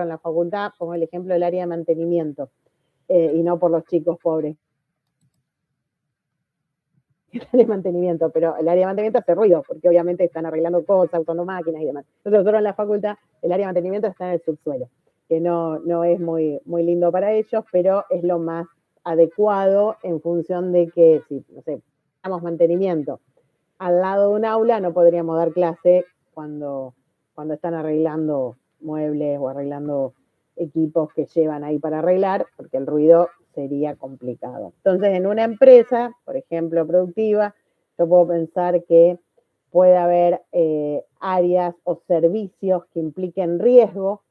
en la facultad, pongo el ejemplo del área de mantenimiento, y no por los chicos pobres. El área de mantenimiento, pero el área de mantenimiento hace ruido, porque obviamente están arreglando cosas, usando máquinas y demás. Entonces nosotros en la facultad, el área de mantenimiento está en el subsuelo, que no es muy, muy lindo para ellos, pero es lo más adecuado en función de que, si, no sé, damos mantenimiento al lado de un aula, no podríamos dar clase cuando están arreglando muebles o arreglando equipos que llevan ahí para arreglar, porque el ruido sería complicado. Entonces, en una empresa, por ejemplo, productiva, yo puedo pensar que puede haber áreas o servicios que impliquen riesgo,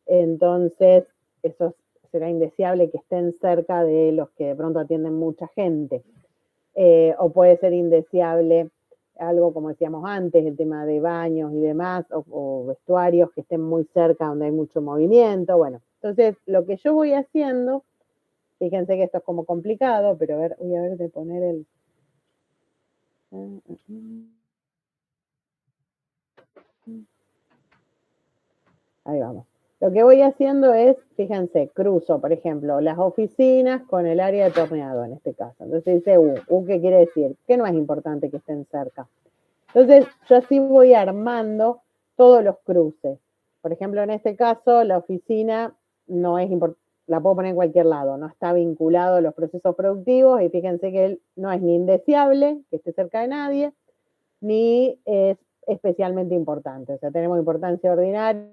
entonces eso será indeseable que estén cerca de los que de pronto atienden mucha gente, o puede ser indeseable algo como decíamos antes, el tema de baños y demás, o vestuarios que estén muy cerca donde hay mucho movimiento. Bueno, entonces lo que yo voy haciendo, fíjense que esto es como complicado, pero a ver, voy a ver de poner el... Ahí vamos. Lo que voy haciendo es, fíjense, cruzo, por ejemplo, las oficinas con el área de torneado en este caso. Entonces dice U. ¿Qué quiere decir? Que no es importante que estén cerca. Entonces, yo así voy armando todos los cruces. Por ejemplo, en este caso, la oficina no es importante, la puedo poner en cualquier lado, no está vinculado a los procesos productivos, y fíjense que él no es ni indeseable, que esté cerca de nadie, ni es especialmente importante. O sea, tenemos importancia ordinaria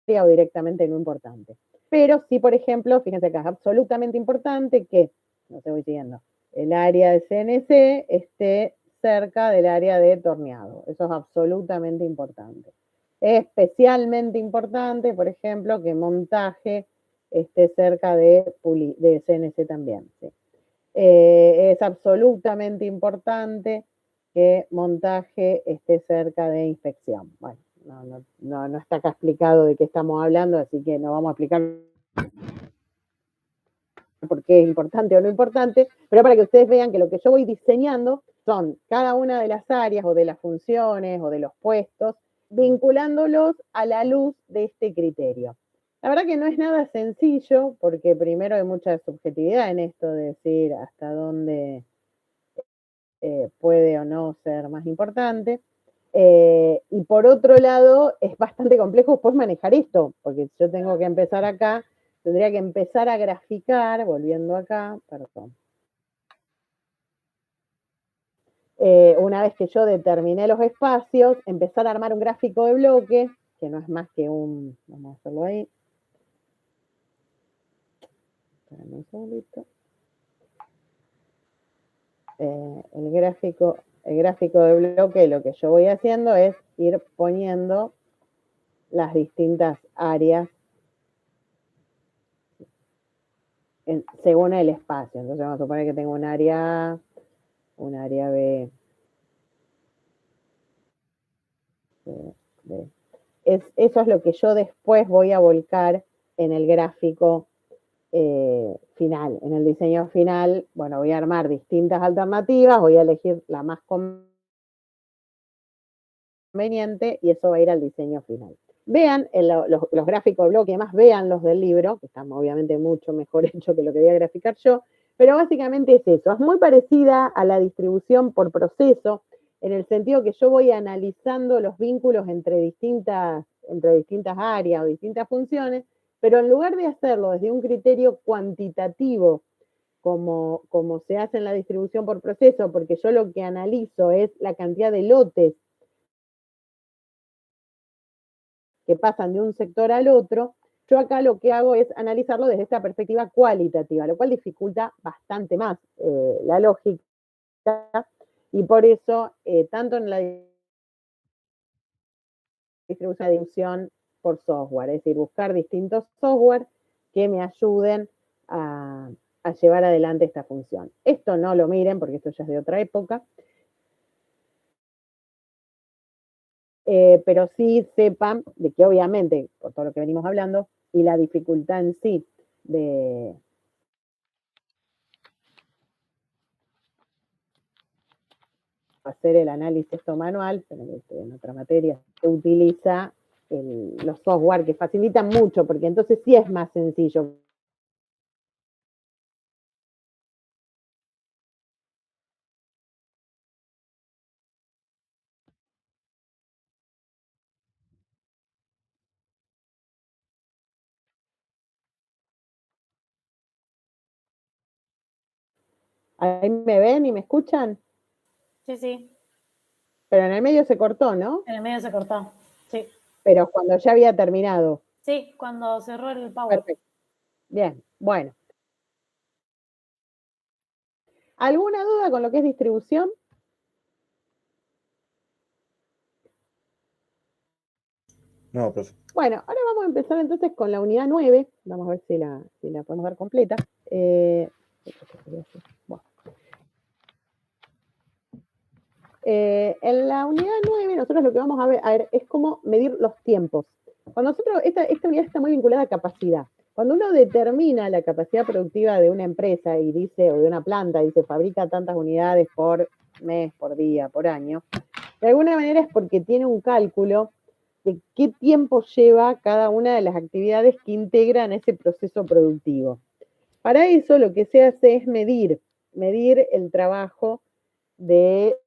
o directamente no importante. Pero sí, por ejemplo, fíjense acá, es absolutamente importante que, no te voy siguiendo, el área de CNC esté cerca del área de torneado. Eso es absolutamente importante. Es especialmente importante, por ejemplo, que montaje esté cerca de CNC también. ¿Sí? Es absolutamente importante que montaje esté cerca de inspección. Bueno, no está acá explicado de qué estamos hablando, así que no vamos a explicar por qué es importante o no importante, pero para que ustedes vean que lo que yo voy diseñando son cada una de las áreas o de las funciones o de los puestos, vinculándolos a la luz de este criterio. La verdad que no es nada sencillo, porque primero hay mucha subjetividad en esto de decir hasta dónde puede o no ser más importante. Y por otro lado, es bastante complejo después manejar esto, porque yo tengo que empezar acá, tendría que empezar a graficar, volviendo acá, perdón. Una vez que yo determiné los espacios, empezar a armar un gráfico de bloque, que no es más que un, vamos a hacerlo ahí. Espérame un segundito. El gráfico de bloque, lo que yo voy haciendo es ir poniendo las distintas áreas según el espacio. Entonces vamos a suponer que tengo un área B. Eso es lo que yo después voy a volcar en el gráfico final. En el diseño final, bueno, voy a armar distintas alternativas, voy a elegir la más conveniente y eso va a ir al diseño final. Vean los gráficos de bloque, además vean los del libro, que están obviamente mucho mejor hechos que lo que voy a graficar yo, pero básicamente es eso, es muy parecida a la distribución por proceso, en el sentido que yo voy analizando los vínculos entre distintas áreas o distintas funciones, pero en lugar de hacerlo desde un criterio cuantitativo, como se hace en la distribución por proceso, porque yo lo que analizo es la cantidad de lotes que pasan de un sector al otro, yo acá lo que hago es analizarlo desde esta perspectiva cualitativa, lo cual dificulta bastante más la lógica, y por eso, tanto en la distribución por software, es decir, buscar distintos software que me ayuden a llevar adelante esta función. Esto no lo miren porque esto ya es de otra época, pero sí sepan de que obviamente, por todo lo que venimos hablando, y la dificultad en sí de hacer el análisis manual, pero en otra materia, se utiliza los software que facilitan mucho, porque entonces sí es más sencillo. Ahí me ven y me escuchan, Sí, sí. pero en el medio se cortó, ¿no? En el medio se cortó. Sí. Pero cuando ya había terminado. Sí, cuando cerró el Power. Perfecto. Bien, bueno. ¿Alguna duda con lo que es distribución? No, profe. Bueno, ahora vamos a empezar entonces con la unidad 9. Vamos a ver si la podemos dar completa. Bueno. En la unidad 9 nosotros lo que vamos a ver es cómo medir los tiempos. Cuando nosotros, esta unidad está muy vinculada a capacidad. Cuando uno determina la capacidad productiva de una empresa y dice, o de una planta, dice, fabrica tantas unidades por mes, por día, por año, de alguna manera es porque tiene un cálculo de qué tiempo lleva cada una de las actividades que integran ese proceso productivo. Para eso lo que se hace es medir el trabajo de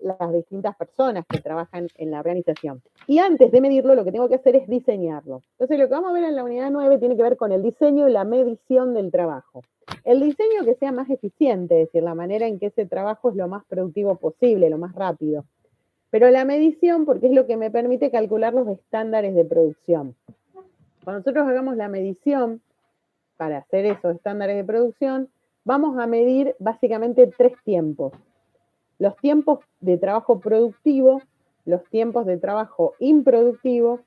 las distintas personas que trabajan en la organización. Y antes de medirlo, lo que tengo que hacer es diseñarlo. Entonces, lo que vamos a ver en la unidad 9 tiene que ver con el diseño y la medición del trabajo. El diseño que sea más eficiente, es decir, la manera en que ese trabajo es lo más productivo posible, lo más rápido. Pero la medición, porque es lo que me permite calcular los estándares de producción. Cuando nosotros hagamos la medición para hacer esos estándares de producción, vamos a medir básicamente 3 tiempos. Los tiempos de trabajo productivo, los tiempos de trabajo improductivo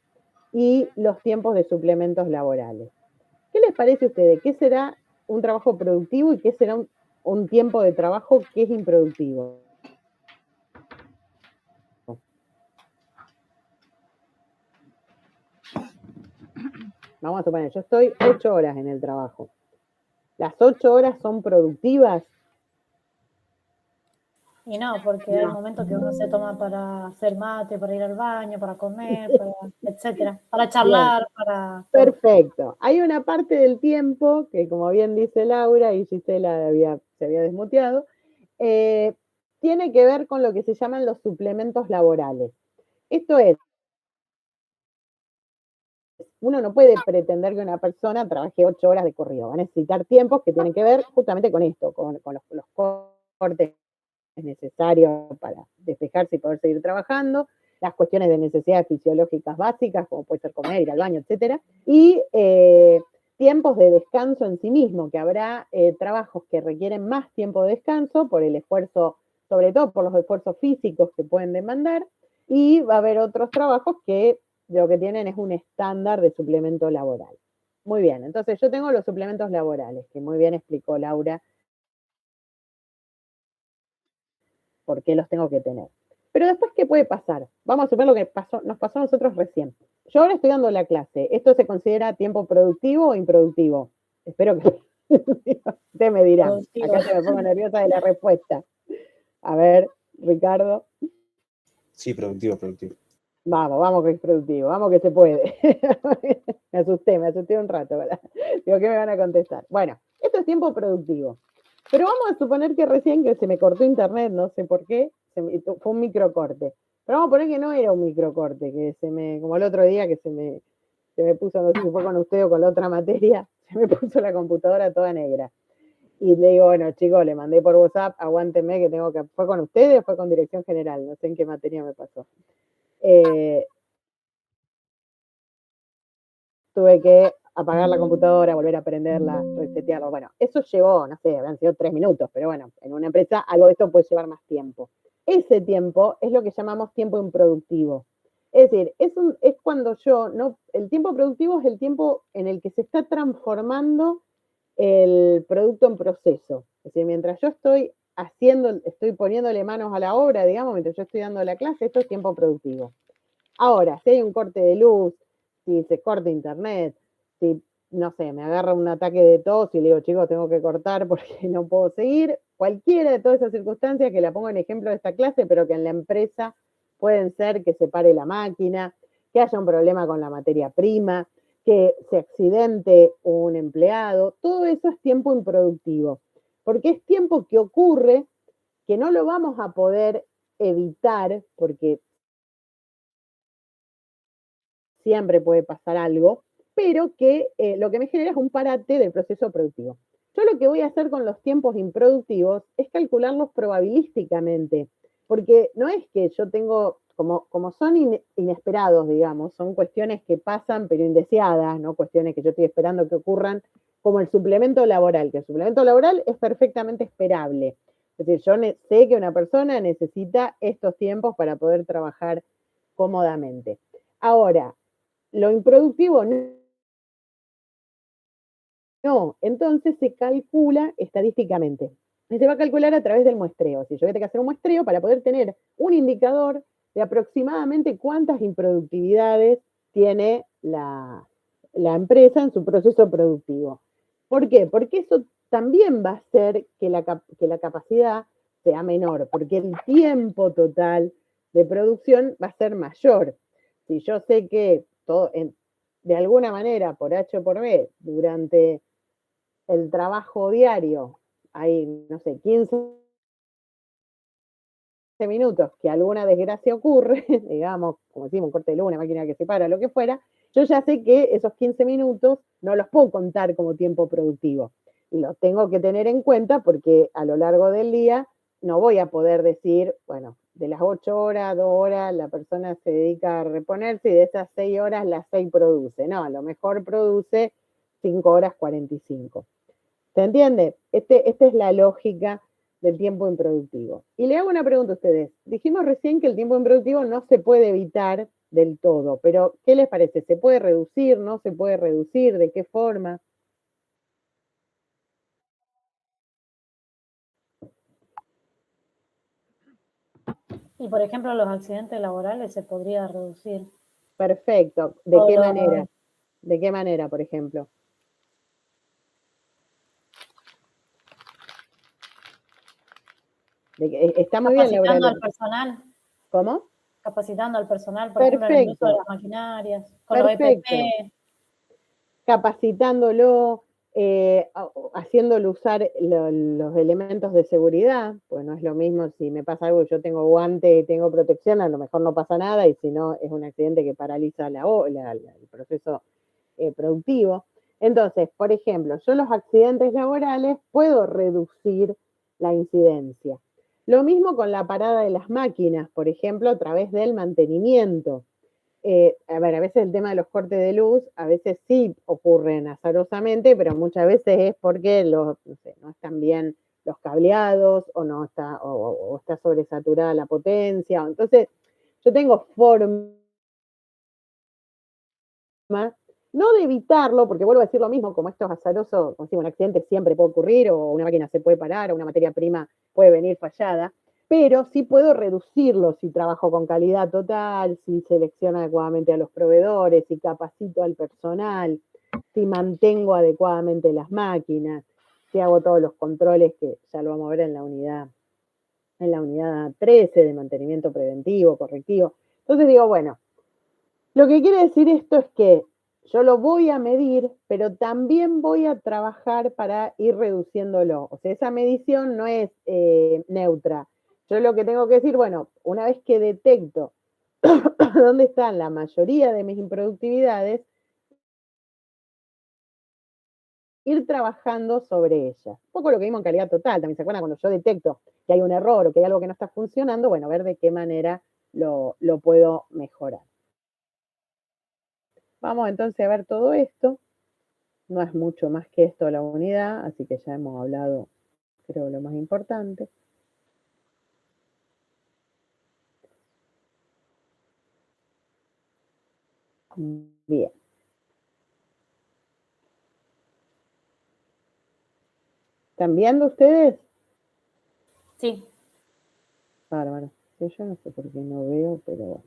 y los tiempos de suplementos laborales. ¿Qué les parece a ustedes? ¿Qué será un trabajo productivo y qué será un tiempo de trabajo que es improductivo? Vamos a suponer, yo estoy 8 horas en el trabajo. ¿Las 8 horas son productivas? Y no, porque hay momentos que uno se toma para hacer mate, para ir al baño, para comer, etcétera, para charlar, Bien. para... Perfecto. Hay una parte del tiempo que, como bien dice Laura, y Gisela se había desmuteado, tiene que ver con lo que se llaman los suplementos laborales. Esto es, uno no puede pretender que una persona trabaje 8 horas de corrido, va a necesitar tiempos que tienen que ver justamente con esto, con los cortes necesarios para despejarse y poder seguir trabajando, las cuestiones de necesidades fisiológicas básicas, como puede ser comer, ir al baño, etcétera, y tiempos de descanso en sí mismo, que habrá trabajos que requieren más tiempo de descanso por el esfuerzo, sobre todo por los esfuerzos físicos que pueden demandar, y va a haber otros trabajos que lo que tienen es un estándar de suplemento laboral. Muy bien, entonces yo tengo los suplementos laborales, que muy bien explicó Laura por qué los tengo que tener. Pero después, ¿qué puede pasar? Vamos a suponer lo que nos pasó a nosotros recién. Yo ahora estoy dando la clase. ¿Esto se considera tiempo productivo o improductivo? Espero que ustedes me dirán. Productivo. Acá se me pongo nerviosa de la respuesta. A ver, Ricardo. Sí, productivo. Vamos que es productivo, vamos que se puede. me asusté un rato, ¿verdad? Digo, ¿qué me van a contestar? Bueno, esto es tiempo productivo. Pero vamos a suponer que recién que se me cortó internet, no sé por qué, fue un microcorte. Pero vamos a poner que no era un microcorte, como el otro día que se me puso, no sé si fue con usted o con la otra materia, se me puso la computadora toda negra. Y le digo, bueno, chicos, le mandé por WhatsApp, aguántenme que ¿fue con ustedes o fue con dirección general? No sé en qué materia me pasó. Tuve que apagar la computadora, volver a prenderla, resetearla. Bueno, eso llevó, no sé, habrán sido 3 minutos, pero bueno, en una empresa algo de esto puede llevar más tiempo. Ese tiempo es lo que llamamos tiempo improductivo. Es decir, es cuando el tiempo productivo es el tiempo en el que se está transformando el producto en proceso. Es decir, mientras yo estoy poniéndole manos a la obra, digamos, mientras yo estoy dando la clase, esto es tiempo productivo. Ahora, si hay un corte de luz, si se corta internet, si, no sé, me agarra un ataque de tos y le digo, chicos, tengo que cortar porque no puedo seguir, cualquiera de todas esas circunstancias que la pongo en ejemplo de esta clase, pero que en la empresa pueden ser que se pare la máquina, que haya un problema con la materia prima, que se accidente un empleado. Todo eso es tiempo improductivo, porque es tiempo que ocurre, que no lo vamos a poder evitar, porque siempre puede pasar algo, pero que lo que me genera es un parate del proceso productivo. Yo lo que voy a hacer con los tiempos improductivos es calcularlos probabilísticamente, porque no es que yo tengo, como son inesperados, digamos, son cuestiones que pasan pero indeseadas, no cuestiones que yo estoy esperando que ocurran, como el suplemento laboral, que el suplemento laboral es perfectamente esperable. Es decir, yo sé que una persona necesita estos tiempos para poder trabajar cómodamente. Ahora, lo improductivo no, entonces se calcula estadísticamente. Y se va a calcular a través del muestreo. Si yo tengo que hacer un muestreo para poder tener un indicador de aproximadamente cuántas improductividades tiene la empresa en su proceso productivo. ¿Por qué? Porque eso también va a hacer que la capacidad sea menor, porque el tiempo total de producción va a ser mayor. Si yo sé que de alguna manera, por H o por B, durante el trabajo diario, hay, no sé, 15 minutos que alguna desgracia ocurre, digamos, como decimos, un corte de luz, una máquina que se para, lo que fuera, yo ya sé que esos 15 minutos no los puedo contar como tiempo productivo. Y los tengo que tener en cuenta porque a lo largo del día no voy a poder decir, bueno, de las 8 horas, 2 horas, la persona se dedica a reponerse y de esas 6 horas, las 6 produce. No, a lo mejor produce 5 horas 45. ¿Se entiende? Esta es la lógica del tiempo improductivo. Y le hago una pregunta a ustedes. Dijimos recién que el tiempo improductivo no se puede evitar del todo, pero ¿qué les parece? ¿Se puede reducir? ¿No se puede reducir? ¿De qué forma? Y por ejemplo, los accidentes laborales se podría reducir. Perfecto. ¿De qué manera? ¿De qué manera, por ejemplo? Está muy bien, Laura. Capacitando al personal. ¿Cómo? Capacitando al personal, por ejemplo, en el uso de las maquinarias, con los EPP. Capacitándolo, haciéndolo usar los elementos de seguridad, pues no es lo mismo si me pasa algo, yo tengo guante y tengo protección, a lo mejor no pasa nada, y si no es un accidente que paraliza el proceso productivo. Entonces, por ejemplo, yo los accidentes laborales puedo reducir la incidencia. Lo mismo con la parada de las máquinas, por ejemplo, a través del mantenimiento. A ver, a veces el tema de los cortes de luz, a veces sí ocurren azarosamente, pero muchas veces es porque no están bien los cableados o no está, o está sobresaturada la potencia. Entonces, yo tengo forma, no de evitarlo, porque vuelvo a decir lo mismo, como esto es azaroso, como si un accidente siempre puede ocurrir, o una máquina se puede parar, o una materia prima puede venir fallada, pero sí puedo reducirlo si trabajo con calidad total, si selecciono adecuadamente a los proveedores, si capacito al personal, si mantengo adecuadamente las máquinas, si hago todos los controles que ya lo vamos a ver en la unidad 13 de mantenimiento preventivo, correctivo. Entonces digo, bueno, lo que quiere decir esto es que yo lo voy a medir, pero también voy a trabajar para ir reduciéndolo. O sea, esa medición no es neutra. Yo lo que tengo que decir, bueno, una vez que detecto dónde están la mayoría de mis improductividades, ir trabajando sobre ellas. Un poco lo que vimos en calidad total, también se acuerdan cuando yo detecto que hay un error o que hay algo que no está funcionando, bueno, ver de qué manera lo puedo mejorar. Vamos entonces a ver todo esto. No es mucho más que esto la unidad, así que ya hemos hablado, creo, lo más importante. Bien. ¿Están viendo ustedes? Sí. Bárbaro. Yo no sé por qué no veo, pero bueno.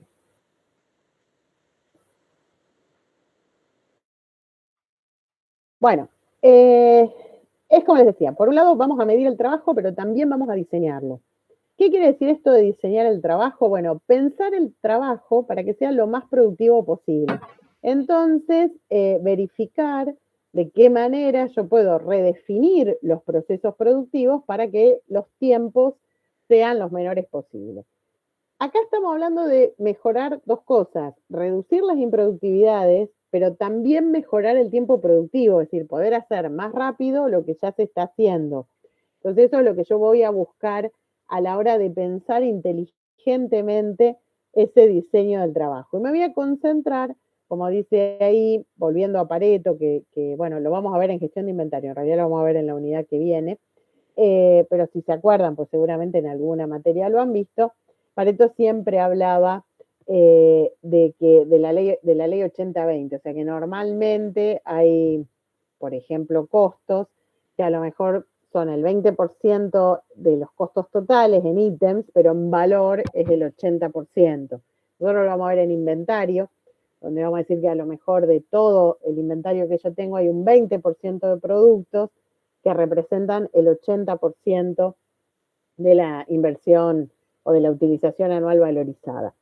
Bueno, es como les decía, por un lado vamos a medir el trabajo, pero también vamos a diseñarlo. ¿Qué quiere decir esto de diseñar el trabajo? Bueno, pensar el trabajo para que sea lo más productivo posible. Entonces, verificar de qué manera yo puedo redefinir los procesos productivos para que los tiempos sean los menores posibles. Acá estamos hablando de mejorar dos cosas, reducir las improductividades, pero también mejorar el tiempo productivo, es decir, poder hacer más rápido lo que ya se está haciendo. Entonces eso es lo que yo voy a buscar a la hora de pensar inteligentemente ese diseño del trabajo. Y me voy a concentrar, como dice ahí, volviendo a Pareto, que bueno, lo vamos a ver en gestión de inventario, en realidad lo vamos a ver en la unidad que viene, pero si se acuerdan, pues seguramente en alguna materia lo han visto, Pareto siempre hablaba de la ley 80-20, o sea que normalmente hay, por ejemplo, costos que a lo mejor son el 20% de los costos totales en ítems, pero en valor es el 80%. Nosotros lo vamos a ver en inventario, donde vamos a decir que a lo mejor de todo el inventario que yo tengo hay un 20% de productos que representan el 80% de la inversión o de la utilización anual valorizada.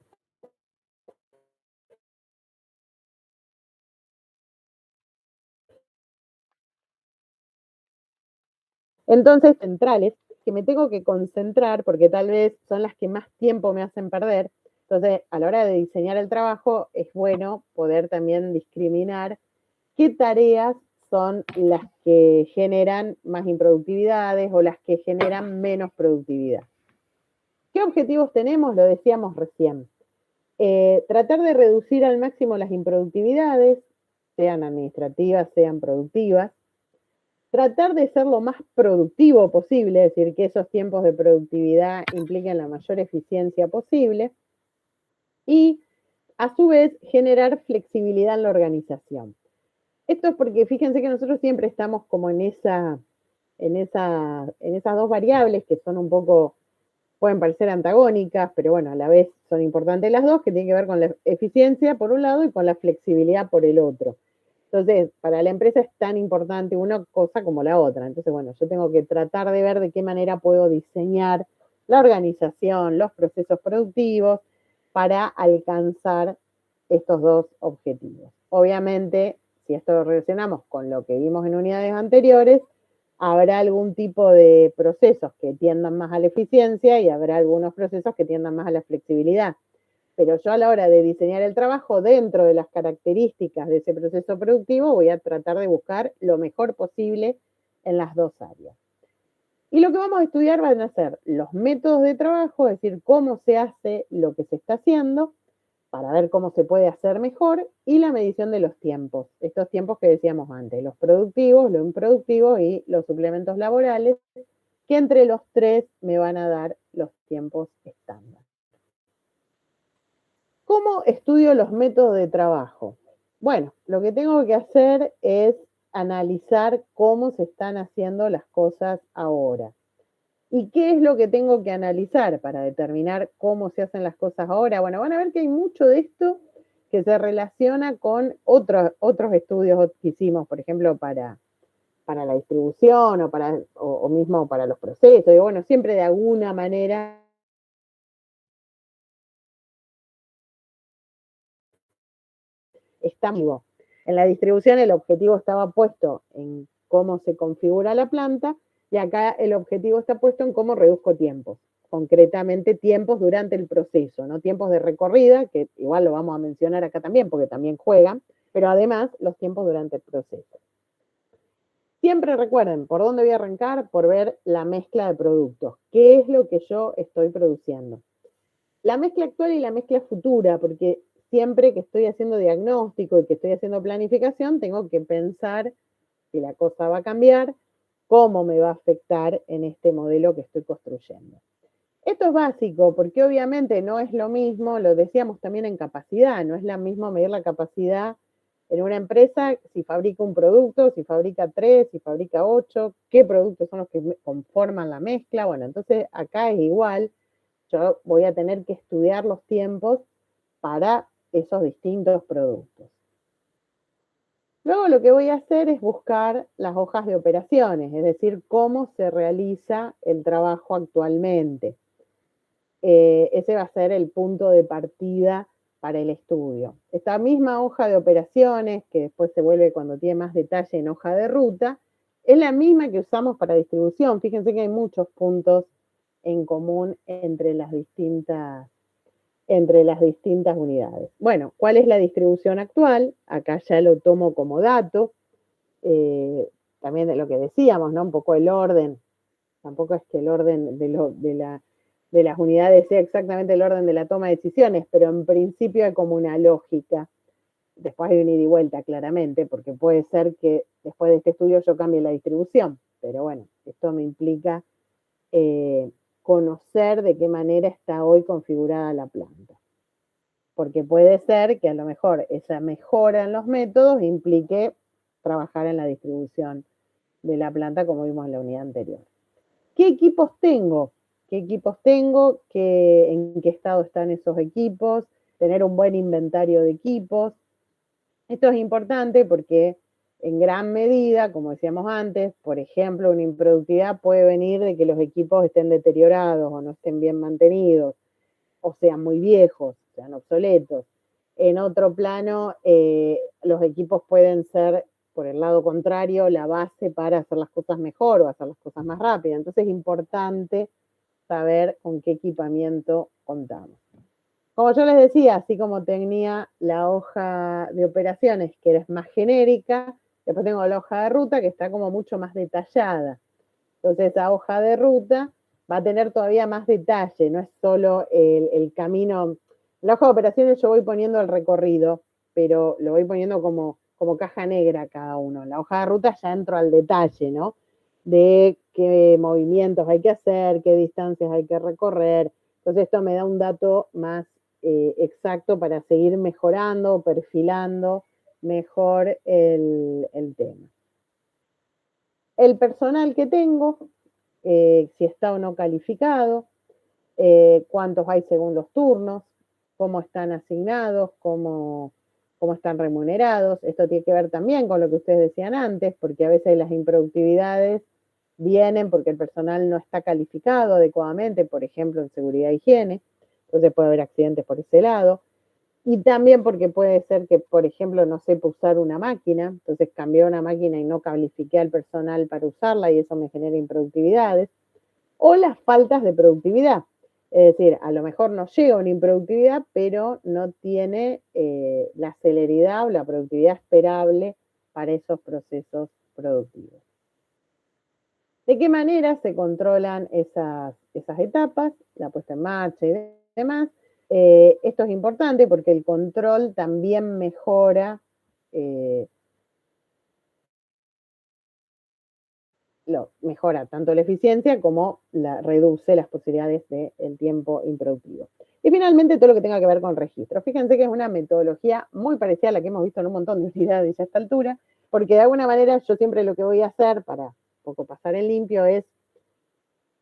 Entonces, centrales, que me tengo que concentrar porque tal vez son las que más tiempo me hacen perder. Entonces, a la hora de diseñar el trabajo, es bueno poder también discriminar qué tareas son las que generan más improductividades o las que generan menos productividad. ¿Qué objetivos tenemos? Lo decíamos recién. Tratar de reducir al máximo las improductividades, sean administrativas, sean productivas. Tratar de ser lo más productivo posible, es decir, que esos tiempos de productividad impliquen la mayor eficiencia posible. Y, a su vez, generar flexibilidad en la organización. Esto es porque fíjense que nosotros siempre estamos como en esas dos variables que son un poco, pueden parecer antagónicas, pero bueno, a la vez son importantes las dos, que tienen que ver con la eficiencia por un lado y con la flexibilidad por el otro. Entonces, para la empresa es tan importante una cosa como la otra. Entonces, bueno, yo tengo que tratar de ver de qué manera puedo diseñar la organización, los procesos productivos para alcanzar estos dos objetivos. Obviamente, si esto lo relacionamos con lo que vimos en unidades anteriores, habrá algún tipo de procesos que tiendan más a la eficiencia y habrá algunos procesos que tiendan más a la flexibilidad. Pero yo a la hora de diseñar el trabajo, dentro de las características de ese proceso productivo, voy a tratar de buscar lo mejor posible en las dos áreas. Y lo que vamos a estudiar van a ser los métodos de trabajo, es decir, cómo se hace lo que se está haciendo, para ver cómo se puede hacer mejor, y la medición de los tiempos, estos tiempos que decíamos antes, los productivos, los improductivos y los suplementos laborales, que entre los tres me van a dar los tiempos estándar. ¿Cómo estudio los métodos de trabajo? Bueno, lo que tengo que hacer es analizar cómo se están haciendo las cosas ahora. ¿Y qué es lo que tengo que analizar para determinar cómo se hacen las cosas ahora? Bueno, van a ver que hay mucho de esto que se relaciona con otros estudios que hicimos, por ejemplo, para la distribución o mismo para los procesos. Y bueno, siempre de alguna manera está vivo. En la distribución el objetivo estaba puesto en cómo se configura la planta y acá el objetivo está puesto en cómo reduzco tiempos, concretamente tiempos durante el proceso, no tiempos de recorrida, que igual lo vamos a mencionar acá también porque también juegan, pero además los tiempos durante el proceso. Siempre recuerden, ¿por dónde voy a arrancar? Por ver la mezcla de productos. ¿Qué es lo que yo estoy produciendo? La mezcla actual y la mezcla futura, porque siempre que estoy haciendo diagnóstico y que estoy haciendo planificación, tengo que pensar si la cosa va a cambiar, cómo me va a afectar en este modelo que estoy construyendo. Esto es básico porque obviamente no es lo mismo, lo decíamos también en capacidad, no es lo mismo medir la capacidad en una empresa si fabrica un producto, si fabrica 3, si fabrica 8, qué productos son los que conforman la mezcla. Bueno, entonces acá es igual, yo voy a tener que estudiar los tiempos para esos distintos productos. Luego lo que voy a hacer es buscar las hojas de operaciones, es decir, cómo se realiza el trabajo actualmente. ese va a ser el punto de partida para el estudio. Esta misma hoja de operaciones, que después se vuelve cuando tiene más detalle en hoja de ruta, es la misma que usamos para distribución. Fíjense que hay muchos puntos en común entre las distintas unidades. Bueno, ¿cuál es la distribución actual? Acá ya lo tomo como dato. También de lo que decíamos, ¿no? Un poco el orden. Tampoco es que el orden de las unidades sea exactamente el orden de la toma de decisiones, pero en principio hay como una lógica. Después hay un ida y vuelta, claramente, porque puede ser que después de este estudio yo cambie la distribución. Pero bueno, esto me implica conocer de qué manera está hoy configurada la planta. Porque puede ser que a lo mejor esa mejora en los métodos implique trabajar en la distribución de la planta como vimos en la unidad anterior. ¿Qué equipos tengo? ¿Qué equipos tengo? ¿En qué estado están esos equipos? Tener un buen inventario de equipos. Esto es importante porque en gran medida, como decíamos antes, por ejemplo, una improductividad puede venir de que los equipos estén deteriorados o no estén bien mantenidos, o sean muy viejos, sean obsoletos. En otro plano, los equipos pueden ser, por el lado contrario, la base para hacer las cosas mejor o hacer las cosas más rápidas. Entonces es importante saber con qué equipamiento contamos. Como yo les decía, así como tenía la hoja de operaciones, que era más genérica, después tengo la hoja de ruta, que está como mucho más detallada. Entonces, esa hoja de ruta va a tener todavía más detalle, no es solo el camino. En la hoja de operaciones yo voy poniendo el recorrido, pero lo voy poniendo como caja negra cada uno. En la hoja de ruta ya entro al detalle, ¿no? De qué movimientos hay que hacer, qué distancias hay que recorrer. Entonces, esto me da un dato más exacto para seguir mejorando, perfilando mejor el tema. El personal que tengo, si está o no calificado, cuántos hay según los turnos, cómo están asignados, cómo están remunerados. Esto tiene que ver también con lo que ustedes decían antes, porque a veces las improductividades vienen porque el personal no está calificado adecuadamente, por ejemplo, en seguridad e higiene. Entonces puede haber accidentes por ese lado. Y también porque puede ser que, por ejemplo, no sepa usar una máquina, entonces cambié una máquina y no califiqué al personal para usarla y eso me genera improductividades. O las faltas de productividad. Es decir, a lo mejor no llega a una improductividad, pero no tiene la celeridad o la productividad esperable para esos procesos productivos. ¿De qué manera se controlan esas etapas, la puesta en marcha y demás? Esto es importante porque el control también mejora mejora tanto la eficiencia como reduce las posibilidades del tiempo improductivo. Y finalmente todo lo que tenga que ver con registro. Fíjense que es una metodología muy parecida a la que hemos visto en un montón de unidades a esta altura, porque de alguna manera yo siempre lo que voy a hacer para un poco pasar en limpio es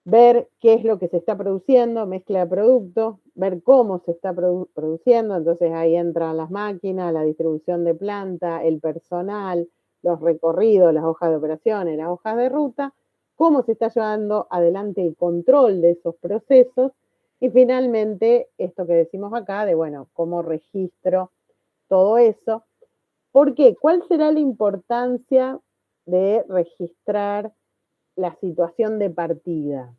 ver qué es lo que se está produciendo, mezcla de productos, ver cómo se está produciendo, entonces ahí entran las máquinas, la distribución de planta, el personal, los recorridos, las hojas de operaciones, las hojas de ruta, cómo se está llevando adelante el control de esos procesos y finalmente esto que decimos acá de, bueno, cómo registro todo eso. ¿Por qué? ¿Cuál será la importancia de registrar la situación de partida?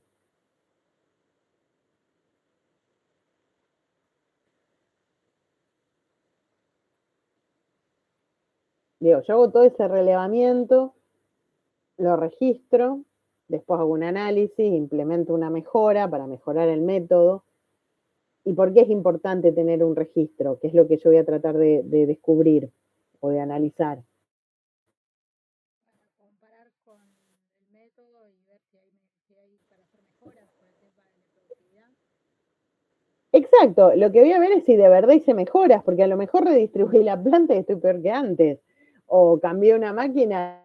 Digo, yo hago todo ese relevamiento, lo registro, después hago un análisis, implemento una mejora para mejorar el método. ¿Y por qué es importante tener un registro? ¿Qué es lo que yo voy a tratar de descubrir o de analizar? Para comparar con el método y ver si hay para hacer mejoras por el tema de la productividad. Exacto, lo que voy a ver es si de verdad hice mejoras, porque a lo mejor redistribuí la planta y estoy peor que antes, o cambié una máquina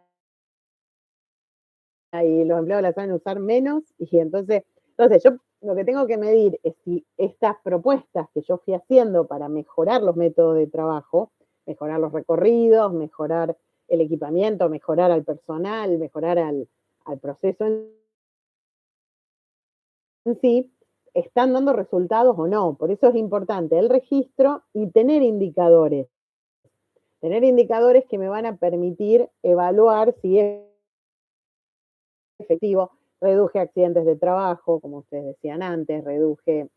y los empleados la saben usar menos, y entonces yo lo que tengo que medir es si estas propuestas que yo fui haciendo para mejorar los métodos de trabajo, mejorar los recorridos, mejorar el equipamiento, mejorar al personal, mejorar al proceso en sí, están dando resultados o no. Por eso es importante el registro y tener indicadores. Tener indicadores que me van a permitir evaluar si es efectivo. Reduje accidentes de trabajo, como ustedes decían antes, reduje,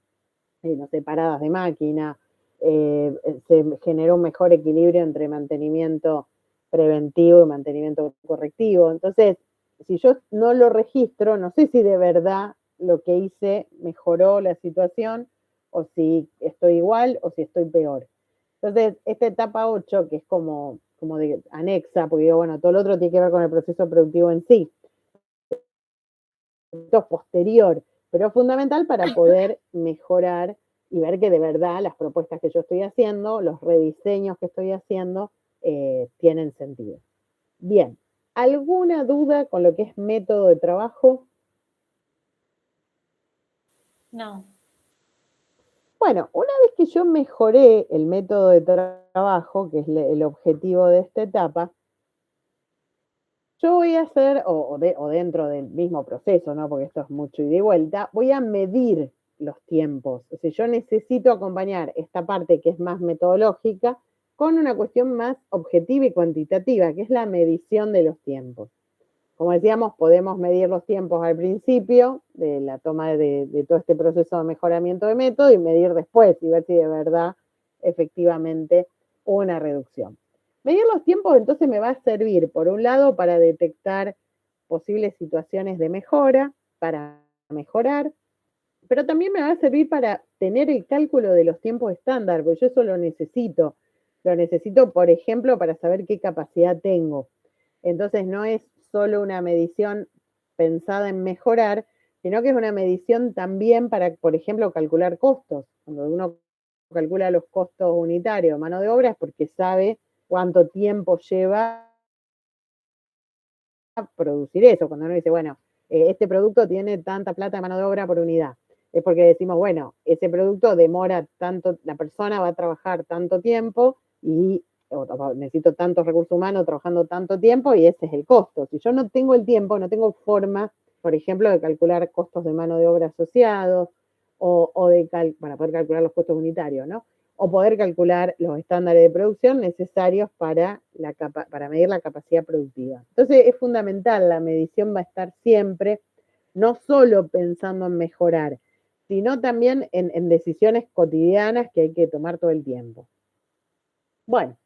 no sé, paradas de máquina, se generó un mejor equilibrio entre mantenimiento preventivo y mantenimiento correctivo. Entonces, si yo no lo registro, no sé si de verdad lo que hice mejoró la situación, o si estoy igual o si estoy peor. Entonces, esta etapa 8, que es como de anexa, porque digo, bueno, todo lo otro tiene que ver con el proceso productivo en sí, posterior, pero fundamental para poder mejorar y ver que de verdad las propuestas que yo estoy haciendo, los rediseños que estoy haciendo, tienen sentido. Bien, ¿alguna duda con lo que es método de trabajo? No. Bueno, una vez que yo mejoré el método de trabajo, que es el objetivo de esta etapa, yo voy a hacer, o dentro del mismo proceso, ¿no? Porque esto es mucho ida y vuelta, voy a medir los tiempos. O sea, yo necesito acompañar esta parte que es más metodológica con una cuestión más objetiva y cuantitativa, que es la medición de los tiempos. Como decíamos, podemos medir los tiempos al principio de la toma de todo este proceso de mejoramiento de método y medir después y ver si de verdad efectivamente hubo una reducción. Medir los tiempos entonces me va a servir, por un lado, para detectar posibles situaciones de mejora, para mejorar, pero también me va a servir para tener el cálculo de los tiempos estándar, porque yo eso lo necesito. Lo necesito, por ejemplo, para saber qué capacidad tengo. Entonces no es solo una medición pensada en mejorar, sino que es una medición también para, por ejemplo, calcular costos. Cuando uno calcula los costos unitarios de mano de obra es porque sabe cuánto tiempo lleva a producir eso. Cuando uno dice, bueno, este producto tiene tanta plata de mano de obra por unidad, es porque decimos, bueno, ese producto demora tanto, la persona va a trabajar tanto tiempo y necesito tantos recursos humanos trabajando tanto tiempo y ese es el costo. Si yo no tengo el tiempo, no tengo forma, por ejemplo, de calcular costos de mano de obra asociados para poder calcular los costos unitarios, ¿no? O poder calcular los estándares de producción necesarios para medir la capacidad productiva. Entonces es fundamental, la medición va a estar siempre, no solo pensando en mejorar, sino también en decisiones cotidianas que hay que tomar todo el tiempo. Bueno,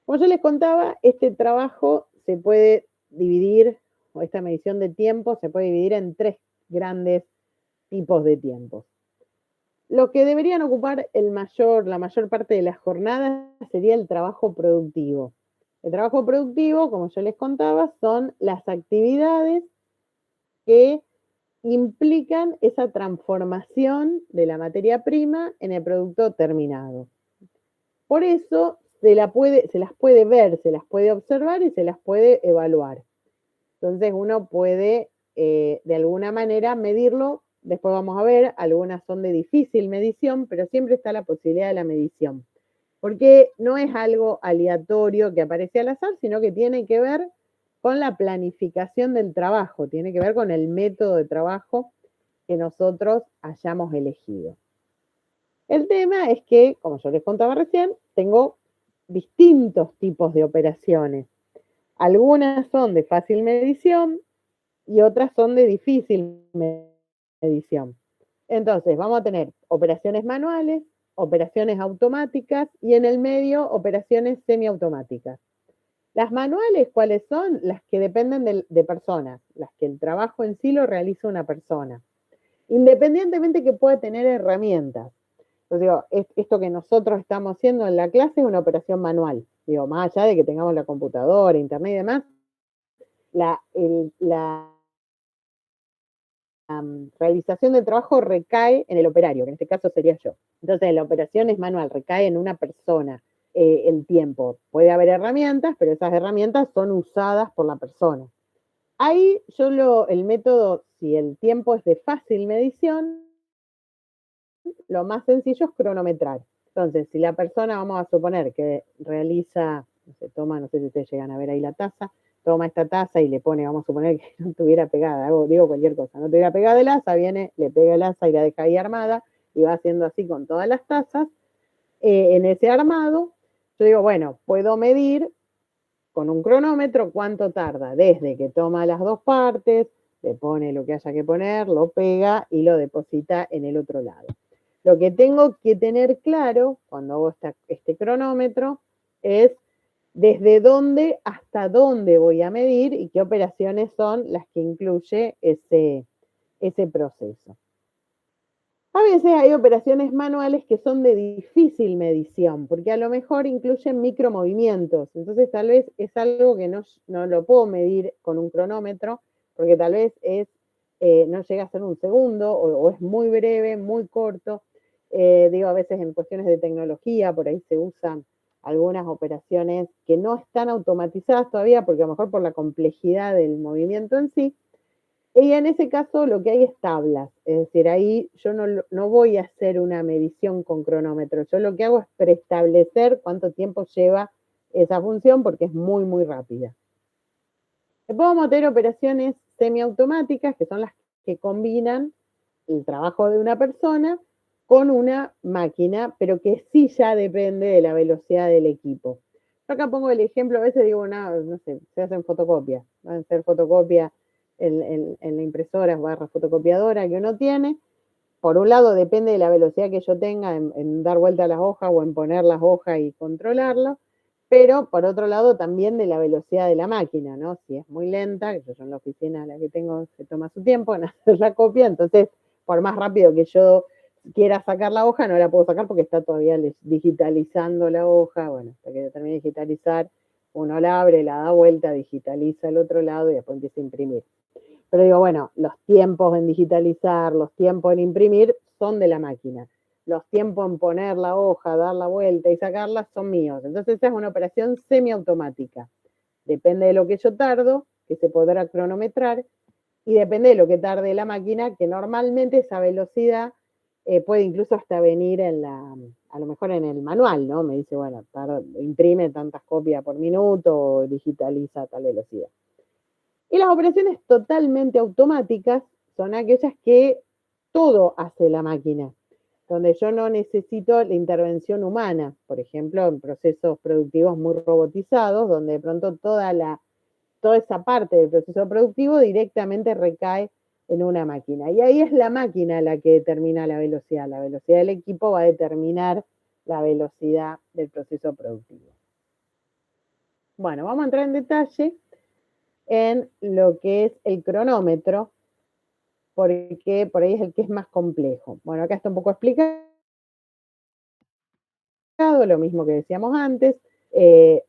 como yo les contaba, este trabajo se puede dividir, o esta medición de tiempo se puede dividir en 3 grandes tipos de tiempos. Lo que deberían ocupar la mayor parte de las jornadas sería el trabajo productivo. El trabajo productivo, como yo les contaba, son las actividades que implican esa transformación de la materia prima en el producto terminado. Por eso se las puede ver, se las puede observar y se las puede evaluar. Entonces uno puede de alguna manera medirlo. Después vamos a ver, algunas son de difícil medición, pero siempre está la posibilidad de la medición. Porque no es algo aleatorio que aparece al azar, sino que tiene que ver con la planificación del trabajo, tiene que ver con el método de trabajo que nosotros hayamos elegido. El tema es que, como yo les contaba recién, tengo distintos tipos de operaciones. Algunas son de fácil medición y otras son de difícil medición. Entonces, vamos a tener operaciones manuales, operaciones automáticas y en el medio operaciones semiautomáticas. Las manuales, ¿cuáles son? Las que dependen de personas, las que el trabajo en sí lo realiza una persona, independientemente que pueda tener herramientas. Entonces digo, esto que nosotros estamos haciendo en la clase es una operación manual. Digo, más allá de que tengamos la computadora, internet y demás, la realización del trabajo recae en el operario, que en este caso sería yo. Entonces la operación es manual, recae en una persona el tiempo. Puede haber herramientas, pero esas herramientas son usadas por la persona. Ahí el método, si el tiempo es de fácil medición, lo más sencillo es cronometrar. Entonces, si la persona, vamos a suponer que realiza, no sé si ustedes llegan a ver ahí la taza, toma esta taza y le pone, vamos a suponer que no estuviera pegada, digo cualquier cosa, no estuviera pegada el asa, viene, le pega el asa y la deja ahí armada, y va haciendo así con todas las tazas. En ese armado, yo digo, bueno, puedo medir con un cronómetro cuánto tarda, desde que toma las dos partes, le pone lo que haya que poner, lo pega y lo deposita en el otro lado. Lo que tengo que tener claro cuando hago este cronómetro es desde dónde hasta dónde voy a medir y qué operaciones son las que incluye ese proceso. A veces hay operaciones manuales que son de difícil medición, porque a lo mejor incluyen micromovimientos. Entonces, tal vez es algo que no lo puedo medir con un cronómetro, porque tal vez no llega a ser un segundo o es muy breve, muy corto. Digo, a veces en cuestiones de tecnología, por ahí se usan algunas operaciones que no están automatizadas todavía, porque a lo mejor por la complejidad del movimiento en sí. Y en ese caso lo que hay es tablas, es decir, ahí yo no voy a hacer una medición con cronómetro, yo lo que hago es preestablecer cuánto tiempo lleva esa función porque es muy, muy rápida. Después vamos a tener operaciones semiautomáticas, que son las que combinan el trabajo de una persona con una máquina, pero que sí ya depende de la velocidad del equipo. Yo acá pongo el ejemplo, a veces digo, no sé, se hacen fotocopias, van a hacer fotocopias en la impresora / fotocopiadora que uno tiene. Por un lado depende de la velocidad que yo tenga en dar vuelta a las hojas o en poner las hojas y controlarlo, pero por otro lado también de la velocidad de la máquina, ¿no? Si es muy lenta, que yo en la oficina la que tengo se toma su tiempo en hacer la copia, entonces por más rápido que yo quiera sacar la hoja, no la puedo sacar porque está todavía digitalizando la hoja, bueno, hasta que termine de digitalizar, uno la abre, la da vuelta, digitaliza el otro lado y después empieza a imprimir. Pero digo, bueno, los tiempos en digitalizar, los tiempos en imprimir son de la máquina. Los tiempos en poner la hoja, dar la vuelta y sacarla son míos. Entonces esa es una operación semiautomática. Depende de lo que yo tardo, que se podrá cronometrar, y depende de lo que tarde la máquina, que normalmente esa velocidad puede incluso hasta venir a lo mejor en el manual, ¿no? Me dice, bueno, imprime tantas copias por minuto o digitaliza a tal velocidad. Y las operaciones totalmente automáticas son aquellas que todo hace la máquina, donde yo no necesito la intervención humana, por ejemplo, en procesos productivos muy robotizados, donde de pronto toda esa parte del proceso productivo directamente recae en una máquina. Y ahí es la máquina la que determina la velocidad. La velocidad del equipo va a determinar la velocidad del proceso productivo. Bueno, vamos a entrar en detalle en lo que es el cronómetro, porque por ahí es el que es más complejo. Bueno, acá está un poco explicado, lo mismo que decíamos antes.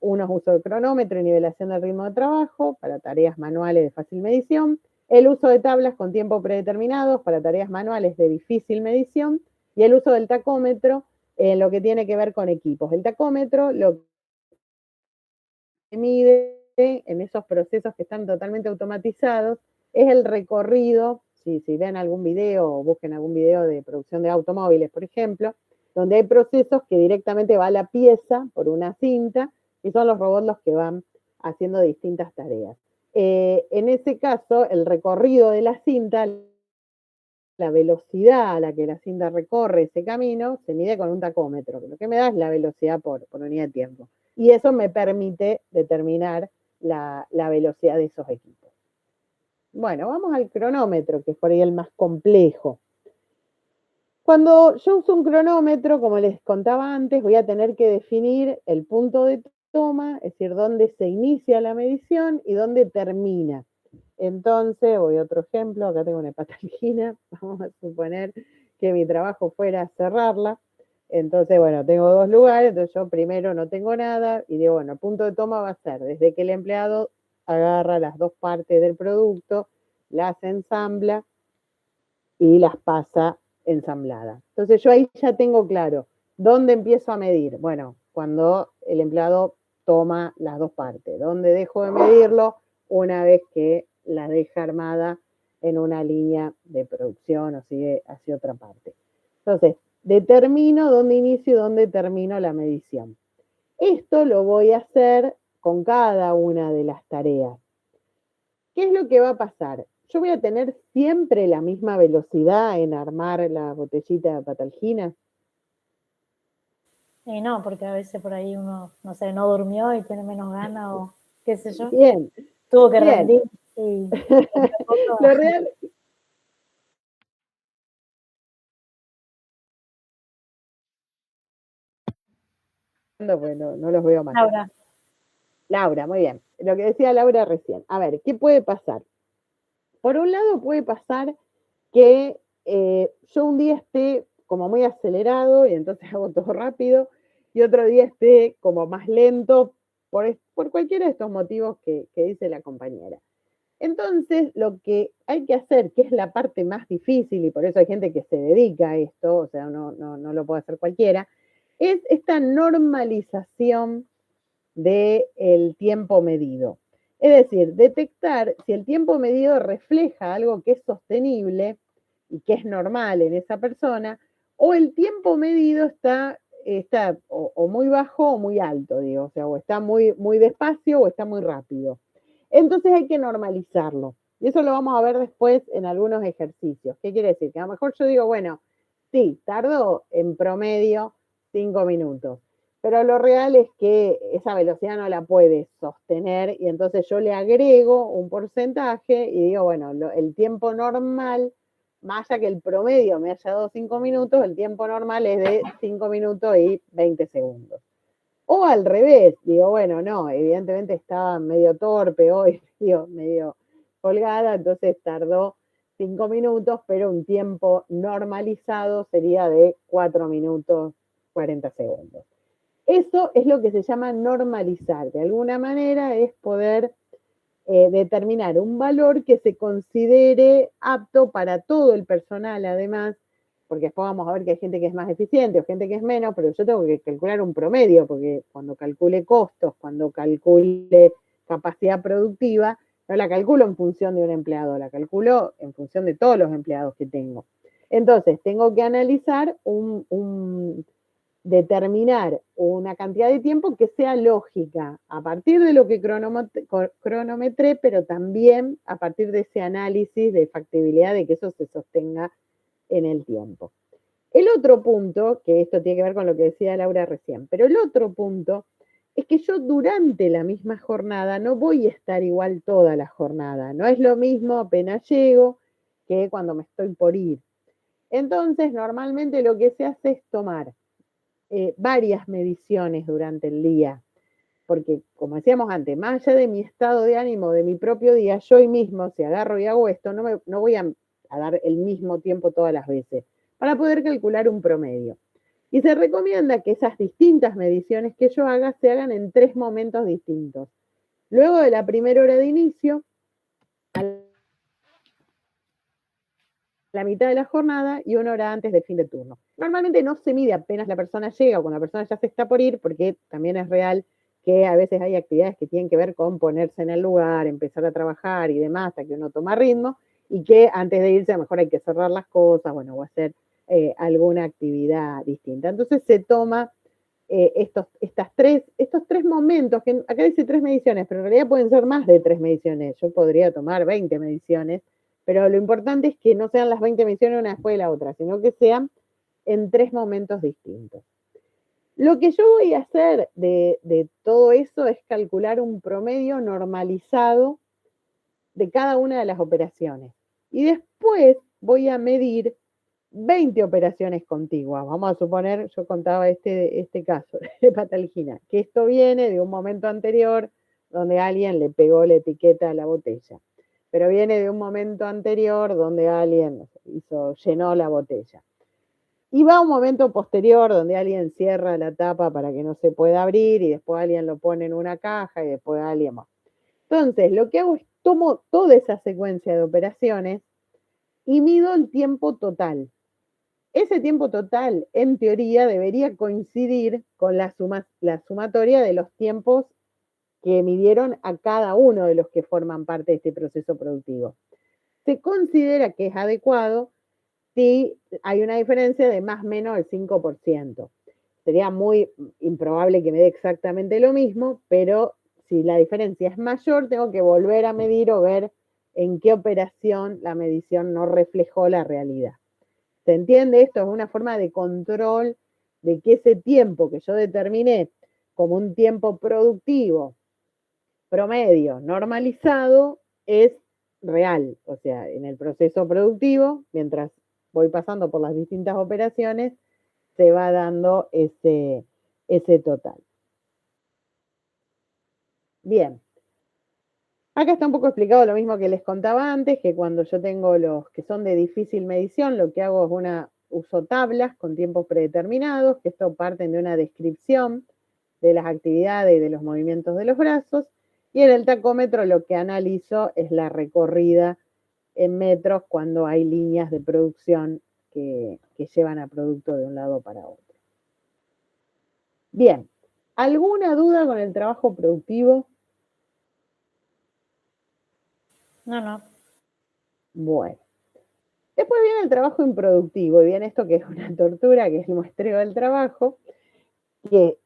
Uno es uso del cronómetro y nivelación del ritmo de trabajo para tareas manuales de fácil medición. El uso de tablas con tiempo predeterminados para tareas manuales de difícil medición. Y el uso del tacómetro en lo que tiene que ver con equipos. El tacómetro lo que mide en esos procesos que están totalmente automatizados es el recorrido. Si ven algún video o busquen algún video de producción de automóviles, por ejemplo, donde hay procesos que directamente va la pieza por una cinta y son los robots los que van haciendo distintas tareas. En ese caso, el recorrido de la cinta, la velocidad a la que la cinta recorre ese camino, se mide con un tacómetro, que lo que me da es la velocidad por unidad de tiempo. Y eso me permite determinar la velocidad de esos equipos. Bueno, vamos al cronómetro, que es por ahí el más complejo. Cuando yo uso un cronómetro, como les contaba antes, voy a tener que definir el punto de toma, es decir, dónde se inicia la medición y dónde termina. Entonces, voy a otro ejemplo, acá tengo una hepatalgina, vamos a suponer que mi trabajo fuera cerrarla. Entonces, bueno, tengo dos lugares, entonces yo primero no tengo nada y digo, bueno, el punto de toma va a ser desde que el empleado agarra las dos partes del producto, las ensambla y las pasa ensamblada. Entonces yo ahí ya tengo claro dónde empiezo a medir. Bueno, cuando el empleado toma las dos partes. ¿Dónde dejo de medirlo? Una vez que la deja armada en una línea de producción o sigue hacia otra parte. Entonces, determino dónde inicio y dónde termino la medición. Esto lo voy a hacer con cada una de las tareas. ¿qué es lo que va a pasar? Yo voy a tener siempre la misma velocidad en armar la botellita de Patalgina. Y no, porque a veces por ahí uno, no sé, no durmió y tiene menos ganas o qué sé yo. Bien, Tuvo que bien. rendir y tampoco. Lo real, bueno, no los veo más. Laura, Laura, muy bien. Lo que decía Laura recién. A ver, ¿qué puede pasar? Por un lado puede pasar que yo un día esté como muy acelerado y entonces hago todo rápido, y otro día esté como más lento por cualquiera de estos motivos que dice la compañera. Entonces, lo que hay que hacer, que es la parte más difícil, y por eso hay gente que se dedica a esto, o sea, no lo puede hacer cualquiera, es esta normalización del tiempo medido. Es decir, detectar si el tiempo medido refleja algo que es sostenible y que es normal en esa persona, o el tiempo medido está o muy bajo o muy alto, digo, o sea, o está muy despacio o está muy rápido. Entonces hay que normalizarlo. Y eso lo vamos a ver después en algunos ejercicios. ¿Qué quiere decir? Que a lo mejor yo digo, bueno, sí, tardo en promedio 5 minutos, pero lo real es que esa velocidad no la puede sostener y entonces yo le agrego un porcentaje y digo, bueno, el tiempo normal, más allá que el promedio me haya dado 5 minutos, el tiempo normal es de 5 minutos y 20 segundos. O al revés, digo, bueno, no, evidentemente estaba medio torpe hoy, digo, medio colgada, entonces tardó 5 minutos, pero un tiempo normalizado sería de 4 minutos 40 segundos. Eso es lo que se llama normalizar. De alguna manera es poder determinar un valor que se considere apto para todo el personal, además, porque después vamos a ver que hay gente que es más eficiente o gente que es menos, pero yo tengo que calcular un promedio, porque cuando calcule costos, cuando calcule capacidad productiva, no la calculo en función de un empleado, la calculo en función de todos los empleados que tengo. Entonces, tengo que analizar determinar una cantidad de tiempo que sea lógica, a partir de lo que cronometré, pero también a partir de ese análisis de factibilidad de que eso se sostenga en el tiempo. El otro punto, que esto tiene que ver con lo que decía Laura recién, pero el otro punto es que yo durante la misma jornada no voy a estar igual toda la jornada. No es lo mismo apenas llego que cuando me estoy por ir. Entonces, normalmente lo que se hace es tomar varias mediciones durante el día, porque como decíamos antes, más allá de mi estado de ánimo, de mi propio día, yo hoy mismo, si agarro y hago esto, no voy a dar el mismo tiempo todas las veces, para poder calcular un promedio. Y se recomienda que esas distintas mediciones que yo haga se hagan en 3 momentos distintos. Luego de la primera hora de inicio, a la mitad de la jornada y 1 hora antes del fin de turno. Normalmente no se mide apenas la persona llega o cuando la persona ya se está por ir, porque también es real que a veces hay actividades que tienen que ver con ponerse en el lugar, empezar a trabajar y demás, hasta que uno toma ritmo, y que antes de irse a lo mejor hay que cerrar las cosas, bueno, o hacer alguna actividad distinta. Entonces se toma estos 3 momentos, que acá dice 3 mediciones, pero en realidad pueden ser más de 3 mediciones. Yo podría tomar 20 mediciones, pero lo importante es que no sean las 20 mediciones una después de la otra, sino que sean en 3 momentos distintos. Lo que yo voy a hacer de todo eso es calcular un promedio normalizado de cada una de las operaciones. Y después voy a medir 20 operaciones contiguas. Vamos a suponer, yo contaba este caso de Patalgina, que esto viene de un momento anterior donde alguien le pegó la etiqueta a la botella, pero viene de un momento anterior donde alguien llenó la botella. Y va a un momento posterior donde alguien cierra la tapa para que no se pueda abrir y después alguien lo pone en una caja y después alguien más. Entonces, lo que hago es tomo toda esa secuencia de operaciones y mido el tiempo total. Ese tiempo total, en teoría, debería coincidir con la sumatoria de los tiempos que midieron a cada uno de los que forman parte de este proceso productivo. Se considera que es adecuado si hay una diferencia de más o menos el 5%. Sería muy improbable que me dé exactamente lo mismo, pero si la diferencia es mayor, tengo que volver a medir o ver en qué operación la medición no reflejó la realidad. ¿Se entiende? Esto es una forma de control de que ese tiempo que yo determiné como un tiempo productivo promedio normalizado es real. O sea, en el proceso productivo, mientras voy pasando por las distintas operaciones, se va dando ese total. Bien. Acá está un poco explicado lo mismo que les contaba antes, que cuando yo tengo los que son de difícil medición, lo que hago es uso tablas con tiempos predeterminados, que esto parten de una descripción de las actividades y de los movimientos de los brazos, y en el tacómetro lo que analizo es la recorrida en metros cuando hay líneas de producción que llevan a producto de un lado para otro. Bien, ¿alguna duda con el trabajo productivo? No. Bueno. Después viene el trabajo improductivo y viene esto que es una tortura, que es el muestreo del trabajo, que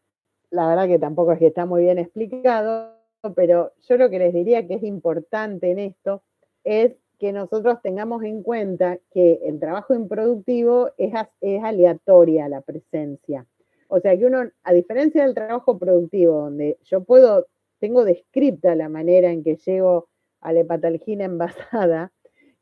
la verdad que tampoco es que está muy bien explicado, pero yo lo que les diría que es importante en esto es que nosotros tengamos en cuenta que el trabajo improductivo es aleatoria la presencia. O sea que uno, a diferencia del trabajo productivo, donde yo tengo descripta la manera en que llego a la hepatalgina envasada,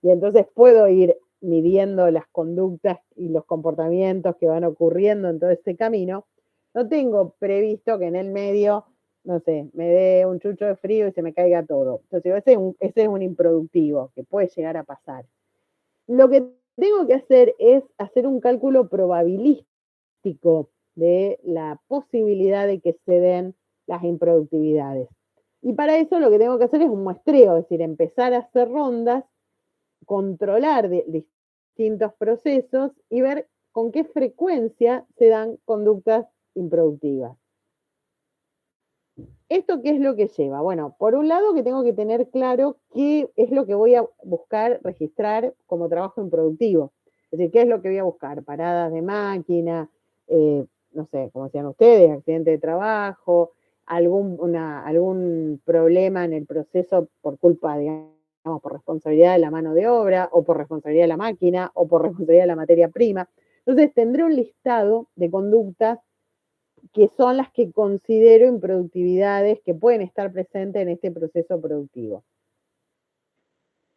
y entonces puedo ir midiendo las conductas y los comportamientos que van ocurriendo en todo ese camino, no tengo previsto que en el medio, no sé, me dé un chucho de frío y se me caiga todo. Entonces, ese es un improductivo que puede llegar a pasar. Lo que tengo que hacer es hacer un cálculo probabilístico de la posibilidad de que se den las improductividades. Y para eso lo que tengo que hacer es un muestreo, es decir, empezar a hacer rondas, controlar distintos procesos y ver con qué frecuencia se dan conductas improductivas. ¿Esto qué es lo que lleva? Bueno, por un lado que tengo que tener claro qué es lo que voy a buscar registrar como trabajo improductivo. Es decir, qué es lo que voy a buscar, paradas de máquina, no sé, como decían ustedes, accidente de trabajo, algún problema en el proceso por culpa, digamos, por responsabilidad de la mano de obra, o por responsabilidad de la máquina, o por responsabilidad de la materia prima. Entonces tendré un listado de conductas que son las que considero improductividades que pueden estar presentes en este proceso productivo.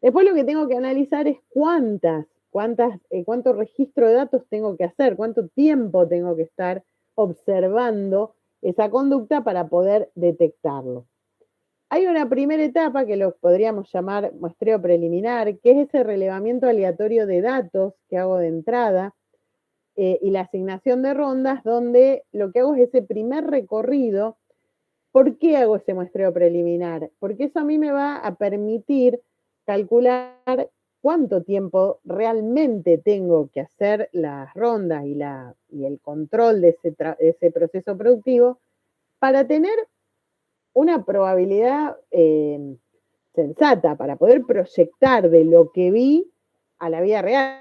Después lo que tengo que analizar es cuánto registro de datos tengo que hacer, cuánto tiempo tengo que estar observando esa conducta para poder detectarlo. Hay una primera etapa que lo podríamos llamar muestreo preliminar, que es ese relevamiento aleatorio de datos que hago de entrada, y la asignación de rondas, donde lo que hago es ese primer recorrido. ¿Por qué hago ese muestreo preliminar? Porque eso a mí me va a permitir calcular cuánto tiempo realmente tengo que hacer las rondas y el control de ese proceso productivo para tener una probabilidad sensata, para poder proyectar de lo que vi a la vida real.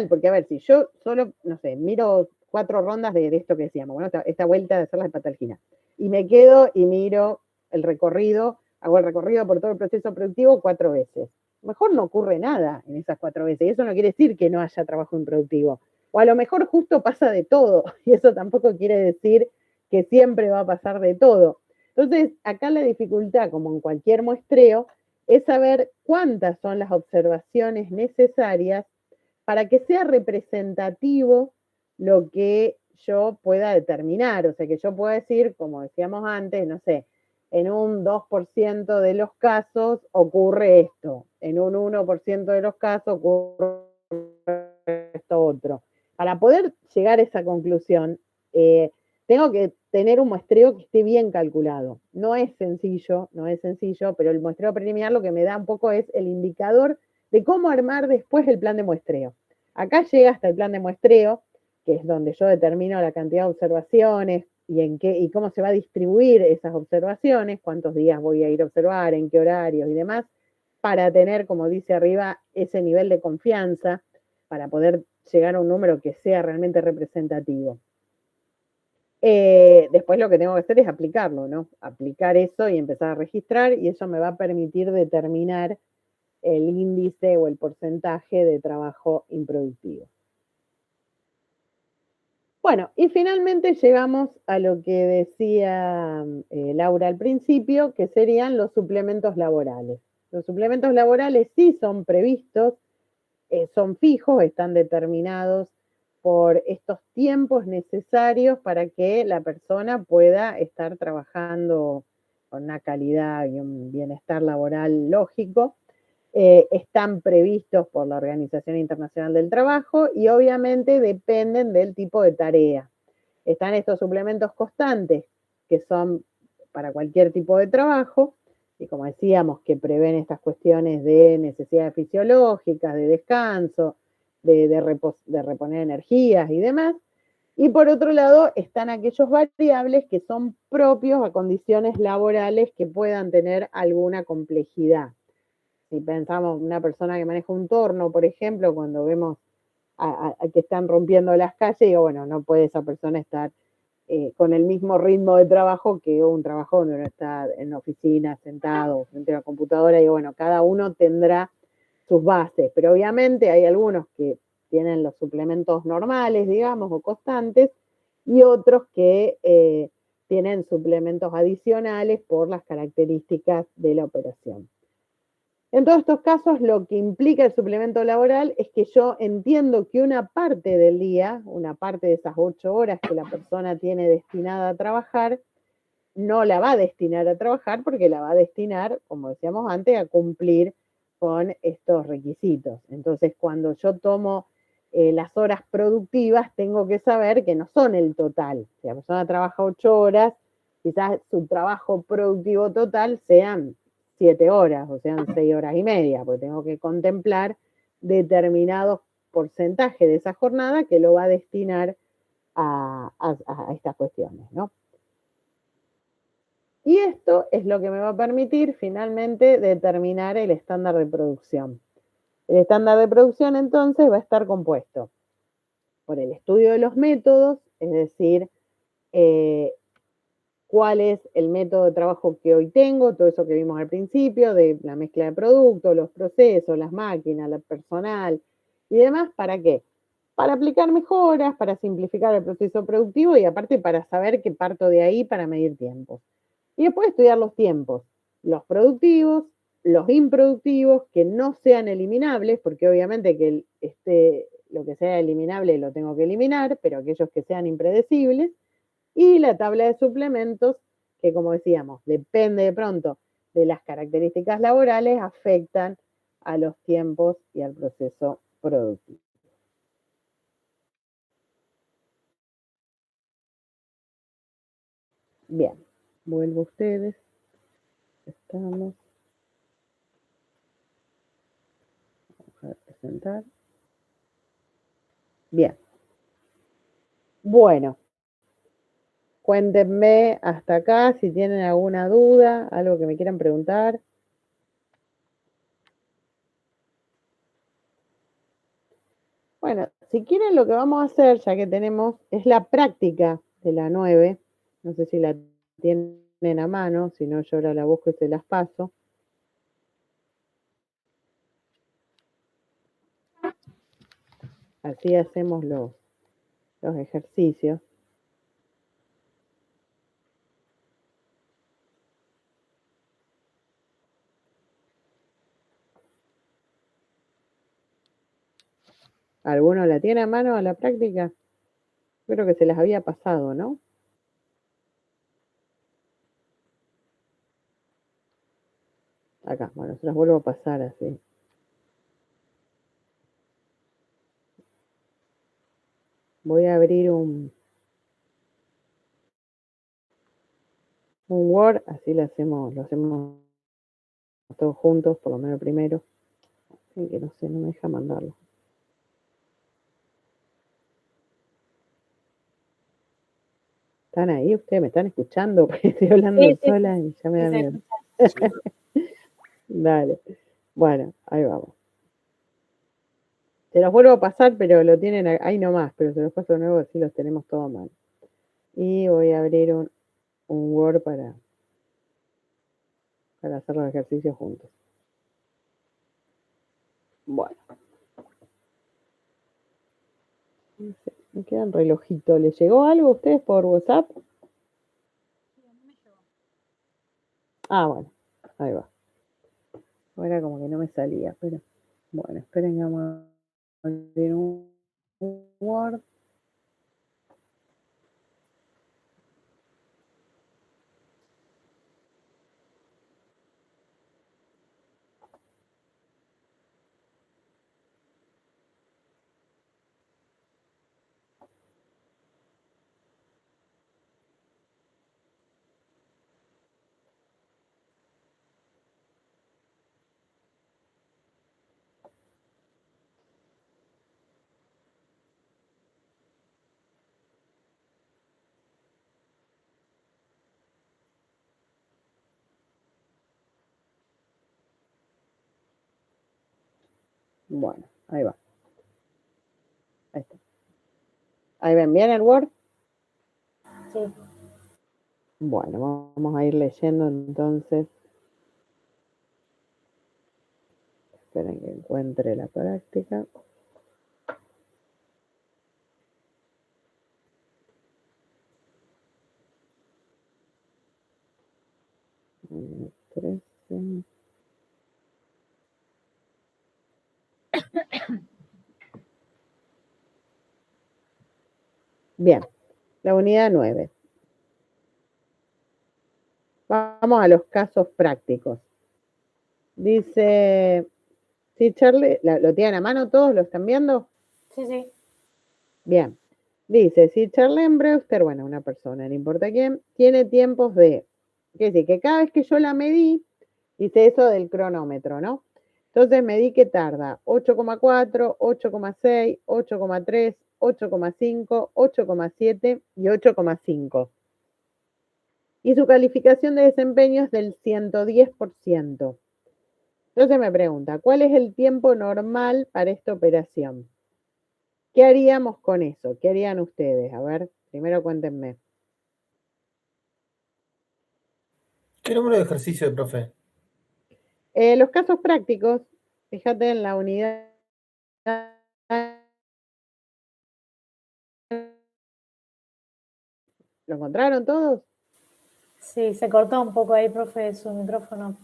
Porque, a ver, si yo solo, no sé, miro 4 rondas de esto que decíamos, bueno, esta vuelta de hacer las hepatalginas, y me quedo y miro el recorrido, hago el recorrido por todo el proceso productivo 4 veces. Mejor no ocurre nada en esas 4 veces, y eso no quiere decir que no haya trabajo improductivo. O a lo mejor justo pasa de todo, y eso tampoco quiere decir que siempre va a pasar de todo. Entonces, acá la dificultad, como en cualquier muestreo, es saber cuántas son las observaciones necesarias para que sea representativo lo que yo pueda determinar. O sea, que yo pueda decir, como decíamos antes, no sé, en un 2% de los casos ocurre esto, en un 1% de los casos ocurre esto otro. Para poder llegar a esa conclusión, tengo que tener un muestreo que esté bien calculado. No es sencillo, pero el muestreo preliminar lo que me da un poco es el indicador de cómo armar después el plan de muestreo. Acá llega hasta el plan de muestreo, que es donde yo determino la cantidad de observaciones y cómo se va a distribuir esas observaciones, cuántos días voy a ir a observar, en qué horarios y demás, para tener, como dice arriba, ese nivel de confianza, para poder llegar a un número que sea realmente representativo. Después lo que tengo que hacer es aplicarlo, ¿no? Aplicar eso y empezar a registrar, y eso me va a permitir determinar el índice o el porcentaje de trabajo improductivo. Bueno, y finalmente llegamos a lo que decía Laura al principio, que serían los suplementos laborales. Los suplementos laborales sí son previstos, son fijos, están determinados por estos tiempos necesarios para que la persona pueda estar trabajando con una calidad y un bienestar laboral lógico. Están previstos por la Organización Internacional del Trabajo y obviamente dependen del tipo de tarea. Están estos suplementos constantes que son para cualquier tipo de trabajo y, como decíamos, que prevén estas cuestiones de necesidades fisiológicas, de descanso, de reponer energías y demás. Y por otro lado están aquellos variables que son propios a condiciones laborales que puedan tener alguna complejidad. Si pensamos en una persona que maneja un torno, por ejemplo, cuando vemos a que están rompiendo las calles, digo, bueno, no puede esa persona estar con el mismo ritmo de trabajo que un trabajo donde uno está en oficina, sentado, frente a la computadora, y bueno, cada uno tendrá sus bases, pero obviamente hay algunos que tienen los suplementos normales, digamos, o constantes, y otros que tienen suplementos adicionales por las características de la operación. En todos estos casos, lo que implica el suplemento laboral es que yo entiendo que una parte del día, una parte de esas 8 horas que la persona tiene destinada a trabajar, no la va a destinar a trabajar porque la va a destinar, como decíamos antes, a cumplir con estos requisitos. Entonces, cuando yo tomo las horas productivas, tengo que saber que no son el total. Si la persona trabaja 8 horas, quizás su trabajo productivo total sean 7 horas o sean 6 horas y media, porque tengo que contemplar determinados porcentajes de esa jornada que lo va a destinar a estas cuestiones, ¿no? Y esto es lo que me va a permitir finalmente determinar el estándar de producción. El estándar de producción entonces va a estar compuesto por el estudio de los métodos, es decir, cuál es el método de trabajo que hoy tengo, todo eso que vimos al principio, de la mezcla de productos, los procesos, las máquinas, el personal y demás. ¿Para qué? Para aplicar mejoras, para simplificar el proceso productivo y aparte para saber que parto de ahí para medir tiempos. Y después estudiar los tiempos, los productivos, los improductivos, que no sean eliminables, porque obviamente que lo que sea eliminable lo tengo que eliminar, pero aquellos que sean impredecibles, y la tabla de suplementos, que como decíamos, depende de pronto de las características laborales, afectan a los tiempos y al proceso productivo. Bien, vuelvo a ustedes. Estamos. Vamos a presentar. Bien. Bueno. Cuéntenme hasta acá si tienen alguna duda, algo que me quieran preguntar. Bueno, si quieren lo que vamos a hacer, ya que tenemos, es la práctica de la 9. No sé si la tienen a mano, si no yo ahora la busco y se las paso. Así hacemos los ejercicios. ¿Alguno la tiene a mano a la práctica? Creo que se las había pasado, ¿no? Acá, bueno, se las vuelvo a pasar así. Voy a abrir un Word, así lo hacemos todos juntos, por lo menos primero. Que no sé, no me deja mandarlo. ¿Están ahí ustedes? ¿Me están escuchando? Porque estoy hablando sola y ya me da miedo. Dale. Bueno, ahí vamos. Se los vuelvo a pasar, pero lo tienen ahí nomás, pero se los paso de nuevo, así los tenemos todos mal. Y voy a abrir un Word para hacer los ejercicios juntos. Bueno. Me queda un relojito. ¿Les llegó algo a ustedes por WhatsApp? Ah, bueno. Ahí va. Ahora como que no me salía, pero bueno, esperen que vamos a abrir un Word. Bueno, ahí va. Ahí está. ¿Ahí ven bien el Word? Sí. Bueno, vamos a ir leyendo entonces. Esperen que encuentre la práctica. Bien, la unidad 9. Vamos a los casos prácticos. Dice, si Charlie, ¿lo tienen a mano todos? ¿Lo están viendo? Sí, sí. Bien. Dice, si Charlene Brewster, bueno, una persona, no importa quién, tiene tiempos de, quiere decir que cada vez que yo la medí, hice eso del cronómetro, ¿no? Entonces medí que tarda 8,4, 8,6, 8,3, 8,5, 8,7 y 8,5. Y su calificación de desempeño es del 110%. Entonces me pregunta, ¿cuál es el tiempo normal para esta operación? ¿Qué haríamos con eso? ¿Qué harían ustedes? A ver, primero cuéntenme. ¿Qué número de ejercicio, profe? Los casos prácticos, fíjate en la unidad. ¿Lo encontraron todos? Sí, se cortó un poco ahí, profe, su micrófono.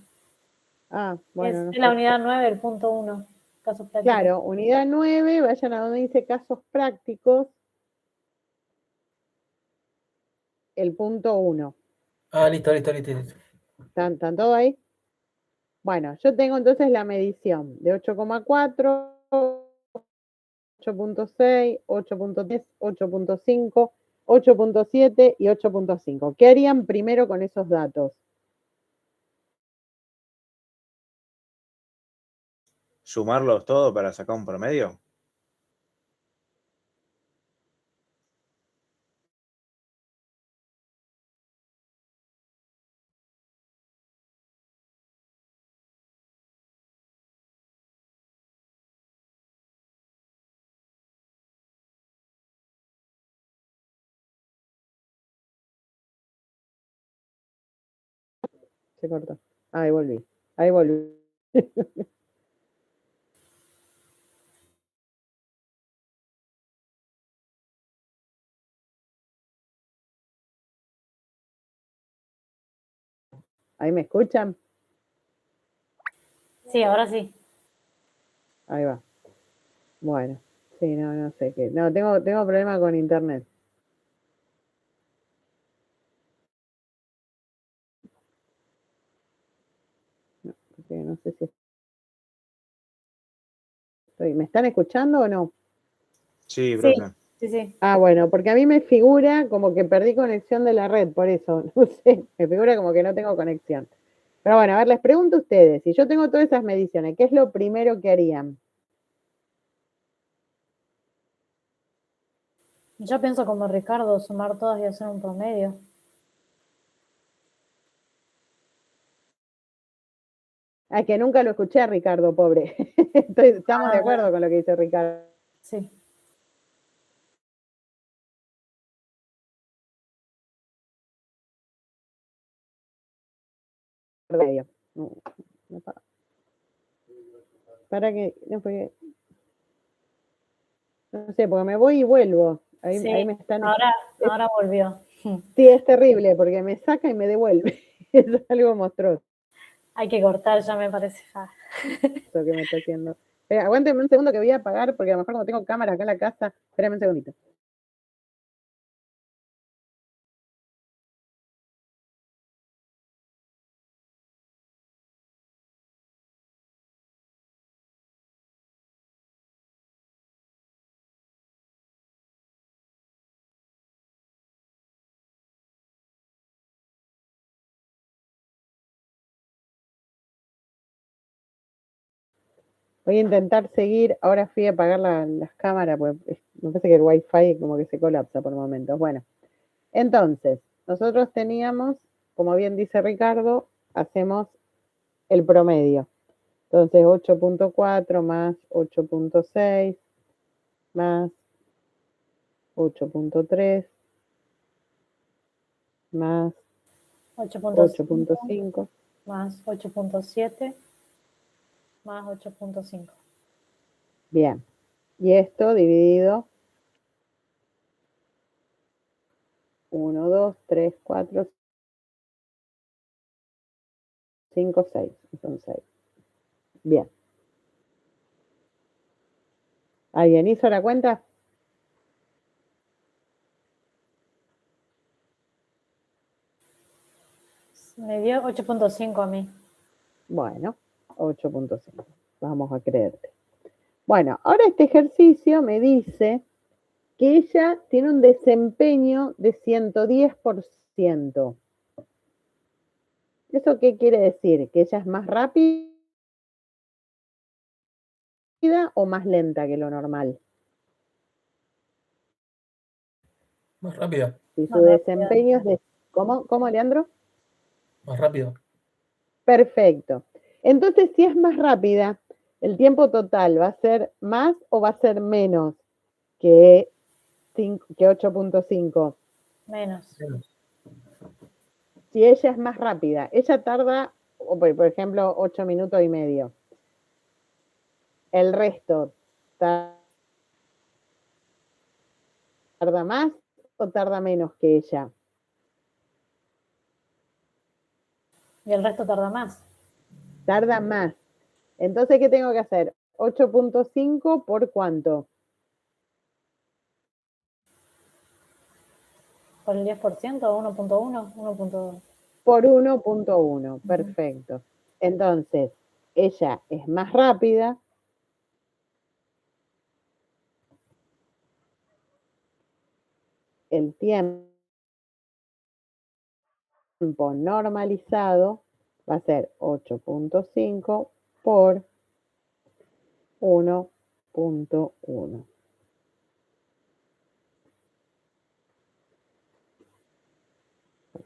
Ah, bueno, no Es la sé. unidad 9, el punto 1, casos prácticos. Claro, unidad 9, vayan a donde dice casos prácticos, el punto 1. Ah, listo. ¿Están todos ahí? Bueno, yo tengo entonces la medición de 8,4, 8,6, 8,3, 8,5, 8,7 y 8,5. ¿Qué harían primero con esos datos? ¿Sumarlos todos para sacar un promedio? Se cortó. Ahí volví. Ahí volví. ¿Ahí me escuchan? Sí, ahora sí. Ahí va. Bueno, sí, no sé qué. No, tengo problema con internet. No, porque no sé si estoy. ¿Me están escuchando o no? Sí, Sí, profe. sí. Ah, bueno, porque a mí me figura como que perdí conexión de la red, por eso, no sé, me figura como que no tengo conexión. Pero bueno, a ver, les pregunto a ustedes, si yo tengo todas esas mediciones, ¿qué es lo primero que harían? Yo pienso como Ricardo, sumar todas y hacer un promedio. Ah, que nunca lo escuché a Ricardo, pobre. Estamos de acuerdo con lo que dice Ricardo. Sí. medio. No, para que, no, porque, no sé, porque me voy y vuelvo. Ahí, Sí, ahí me están. ahora volvió. Sí, es terrible, porque me saca y me devuelve. Eso es algo monstruoso Hay que cortar, ya me parece. que me está haciendo. Aguánteme un segundo que voy a apagar, porque a lo mejor no tengo cámara acá en la casa. Espérame un segundito. Voy a intentar seguir. Ahora fui a apagar las cámaras, porque me parece que el wifi como que se colapsa por momentos. Bueno, entonces, nosotros teníamos, como bien dice Ricardo, hacemos el promedio. Entonces, 8.4 más 8.6 más 8.3 más 8.5 más 8.7 más 8.5. Bien. Y esto dividido 1, 2, 3, 4, 5, 6. Son 6. Bien. ¿Alguien hizo la cuenta? Me dio 8.5 a mí. Bueno, 8.5. Vamos a creerte. Bueno, ahora este ejercicio me dice que ella tiene un desempeño de 110%. ¿Eso qué quiere decir? ¿Que ella es más rápida o más lenta que lo normal? Más rápido, Si su Más rápida. desempeño es de... ¿Cómo, Leandro? más rápido. Perfecto. Entonces, si es más rápida, ¿el tiempo total va a ser más o va a ser menos que 8.5? Menos. Menos. Si ella es más rápida, ella tarda, por ejemplo, 8 minutos y medio. El resto tarda más o tarda menos que ella. Y el resto tarda más. Tarda más. Entonces, ¿qué tengo que hacer? 8.5 por cuánto? ¿Por el 10% o 1.1? 1.2. Por 1.1. Perfecto. Entonces, ella es más rápida. El tiempo normalizado va a ser 8.5 por 1.1.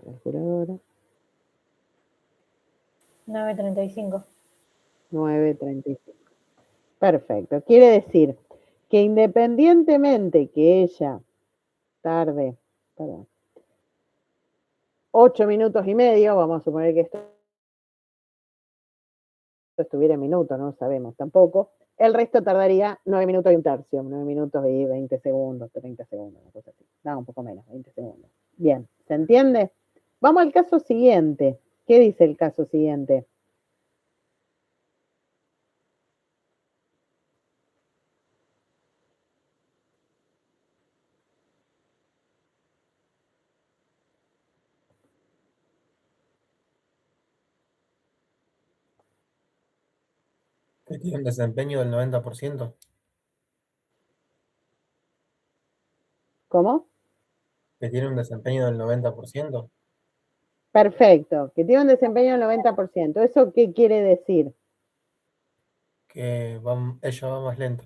Calculadora. 9.35. 9.35. Perfecto. Quiere decir que independientemente que ella tarde, 8 minutos y medio, vamos a suponer que esto estuviera en minutos, no sabemos tampoco, el resto tardaría 9 minutos y un tercio, 9 minutos y 20 segundos, 30 segundos, una cosa así. No, un poco menos, 20 segundos. Bien, ¿se entiende? Vamos al caso siguiente. ¿Qué dice el caso siguiente? Que tiene un desempeño del 90%. ¿Cómo? Que tiene un desempeño del 90%. Perfecto, que tiene un desempeño del 90%. ¿Eso qué quiere decir? Que ella va más lento.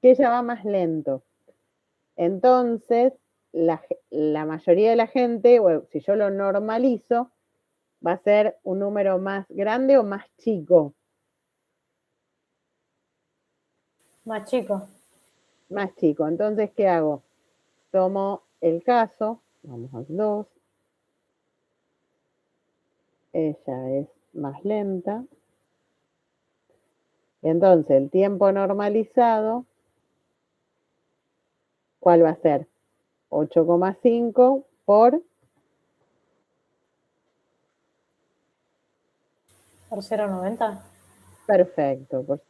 Que ella va más lento. Entonces, la mayoría de la gente, bueno, si yo lo normalizo, va a ser un número más grande o más chico. Más chico. Más chico. Entonces, ¿qué hago? Tomo el caso, vamos al 2, ella es más lenta. Entonces, el tiempo normalizado, ¿cuál va a ser? 8,5 por 0,90. perfecto, por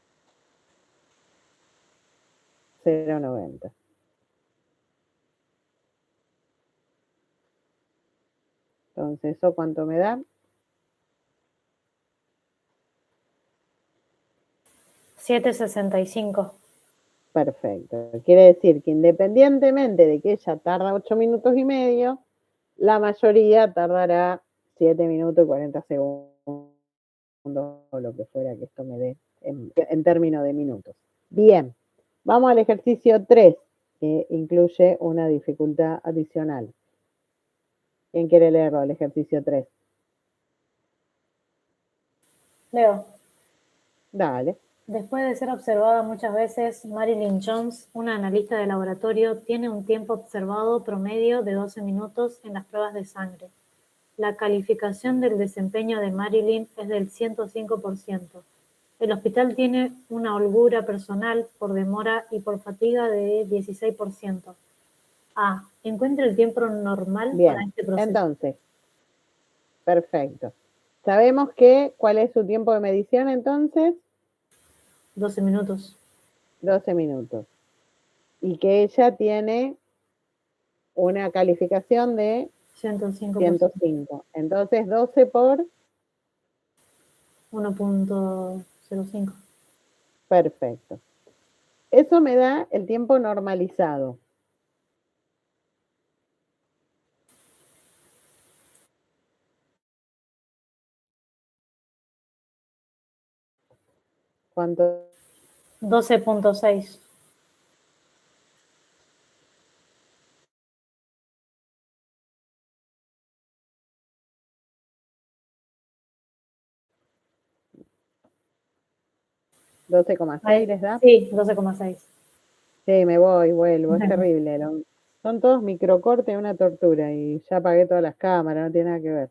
0,90. Entonces, ¿eso cuánto me da? 7,65. Perfecto. Quiere decir que independientemente de que ella tarda 8 minutos y medio, la mayoría tardará 7 minutos y 40 segundos, o lo que fuera que esto me dé en términos de minutos. Bien, vamos al ejercicio 3, que incluye una dificultad adicional. ¿Quién quiere leerlo, el ejercicio 3? Leo. Dale. Después de ser observada muchas veces, Marilyn Jones, una analista de laboratorio, tiene un tiempo observado promedio de 12 minutos en las pruebas de sangre. La calificación del desempeño de Marilyn es del 105%. El hospital tiene una holgura personal por demora y por fatiga de 16%. A. Encuentra el tiempo normal para Bien, este proceso. entonces, perfecto. Sabemos que, ¿cuál es su tiempo de medición entonces? 12 minutos. 12 minutos. Y que ella tiene una calificación de 105%. 105. Entonces, 12 por 1,05. perfecto. Eso me da el tiempo normalizado. ¿Cuánto? 12,6. ¿12,6 les da? Sí, 12,6. Sí, me voy, vuelvo, es terrible. Son todos microcortes, una tortura, y ya apagué todas las cámaras, no tiene nada que ver.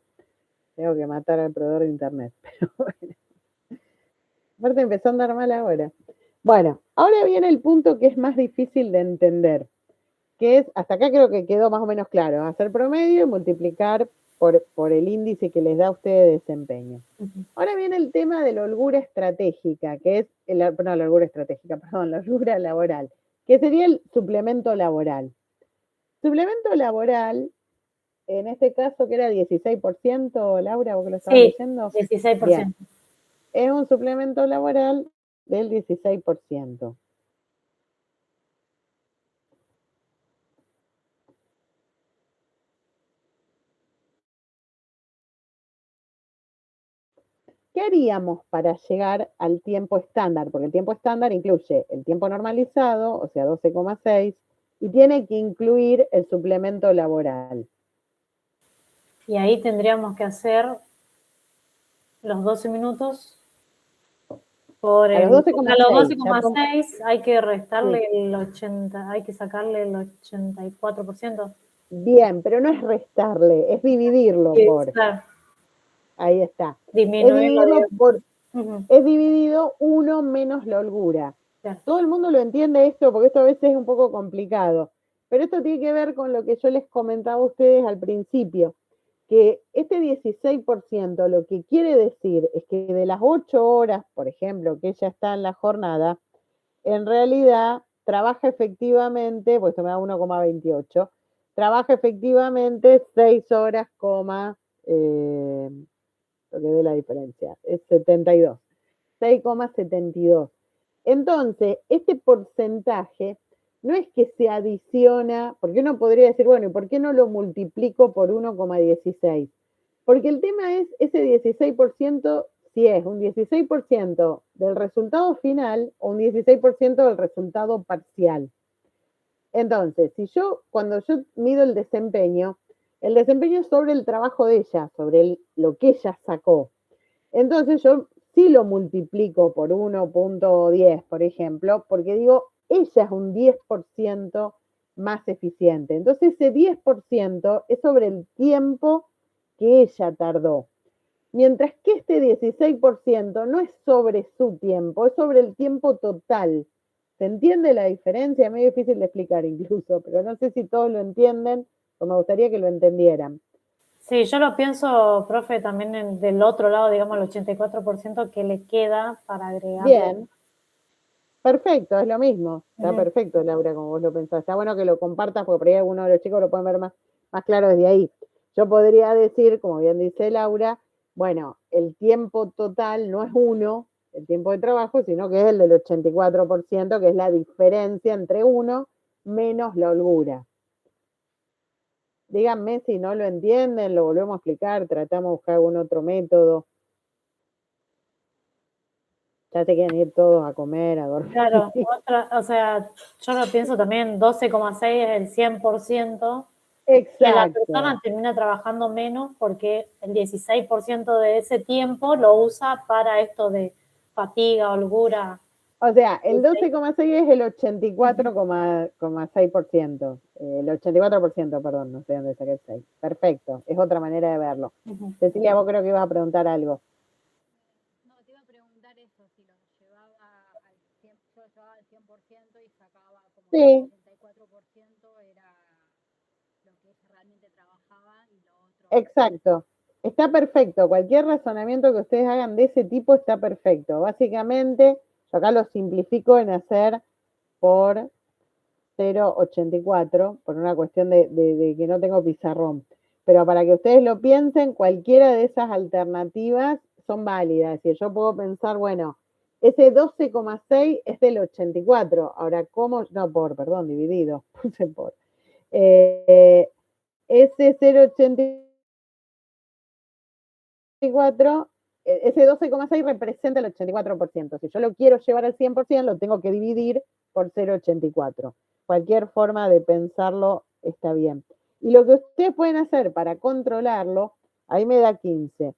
Tengo que matar al proveedor de internet, pero bueno. Aparte empezó a andar mal ahora. Bueno, ahora viene el punto que es más difícil de entender, que es, hasta acá creo que quedó más o menos claro, hacer promedio y multiplicar por el índice que les da a ustedes de desempeño. Ahora viene el tema de la holgura estratégica, que es, la holgura laboral, que sería el suplemento laboral. Suplemento laboral, en este caso que era 16%, Laura, vos que lo estabas Sí, leyendo. 16%. Bien, es un suplemento laboral del 16%. ¿Qué haríamos para llegar al tiempo estándar? Porque el tiempo estándar incluye el tiempo normalizado, o sea, 12,6, y tiene que incluir el suplemento laboral. Y ahí tendríamos que hacer los 12 minutos por A los 12,6. a los 12,6 hay que restarle el 80, hay que sacarle el 84%. Bien, pero no es restarle, es dividirlo Sí, por. claro. Ahí está. Disminuirlo. Es dividido 1 menos la holgura. Claro. Todo el mundo lo entiende esto, porque esto a veces es un poco complicado. Pero esto tiene que ver con lo que yo les comentaba a ustedes al principio, que este 16% lo que quiere decir es que de las 8 horas, por ejemplo, que ella está en la jornada, en realidad trabaja efectivamente, pues esto me da 1,28, trabaja efectivamente 6 horas, lo que dé la diferencia, es 72, 6,72. Entonces, este porcentaje no es que se adiciona, porque uno podría decir, bueno, ¿y por qué no lo multiplico por 1,16? Porque el tema es ese 16%, si es un 16% del resultado final o un 16% del resultado parcial. Entonces, cuando yo mido el desempeño es sobre el trabajo de ella, sobre lo que ella sacó. Entonces yo sí lo multiplico por 1,10, por ejemplo, porque digo, ella es un 10% más eficiente. Entonces ese 10% es sobre el tiempo que ella tardó. Mientras que este 16% no es sobre su tiempo, es sobre el tiempo total. ¿Se entiende la diferencia? Es medio difícil de explicar incluso, pero no sé si todos lo entienden o me gustaría que lo entendieran. Sí, yo lo pienso, profe, también del otro lado, digamos, el 84% que le queda para agregar. Bien. Perfecto, es lo mismo. Está Ujú. perfecto, Laura, como vos lo pensás. Está bueno que lo compartas porque por ahí algunos de los chicos lo pueden ver más claro desde ahí. Yo podría decir, como bien dice Laura, bueno, el tiempo total no es 1, el tiempo de trabajo, sino que es el del 84%, que es la diferencia entre 1 menos la holgura. Díganme si no lo entienden, lo volvemos a explicar, tratamos de buscar algún otro método. Ya se quieren ir todos a comer, a dormir. Claro, o sea, yo lo pienso también, 12,6 es el 100%, Exacto. que la persona termina trabajando menos porque el 16% de ese tiempo lo usa para esto de fatiga, holgura. O sea, el 12,6 es el 84,6%. El 84%, perdón, no sé dónde saqué el 6. Perfecto, es otra manera de verlo. Cecilia, vos creo que ibas a preguntar algo. No, te iba a preguntar eso, si lo llevaba al 100%, yo lo llevaba al 100% y sacaba como Sí. el 84% era lo que ella realmente trabajaba y lo otro... Exacto. Está perfecto. Cualquier razonamiento que ustedes hagan de ese tipo está perfecto. Básicamente, yo acá lo simplifico en hacer por 0,84, por una cuestión de que no tengo pizarrón. Pero para que ustedes lo piensen, cualquiera de esas alternativas son válidas. Es decir, yo puedo pensar, bueno, ese 12,6 es del 84. Ahora, ¿cómo? No, perdón, dividido. Puse por. Ese 0,84, ese 12,6 representa el 84%. Si yo lo quiero llevar al 100%, lo tengo que dividir por 0,84. Cualquier forma de pensarlo está bien. Y lo que ustedes pueden hacer para controlarlo, ahí me da 15.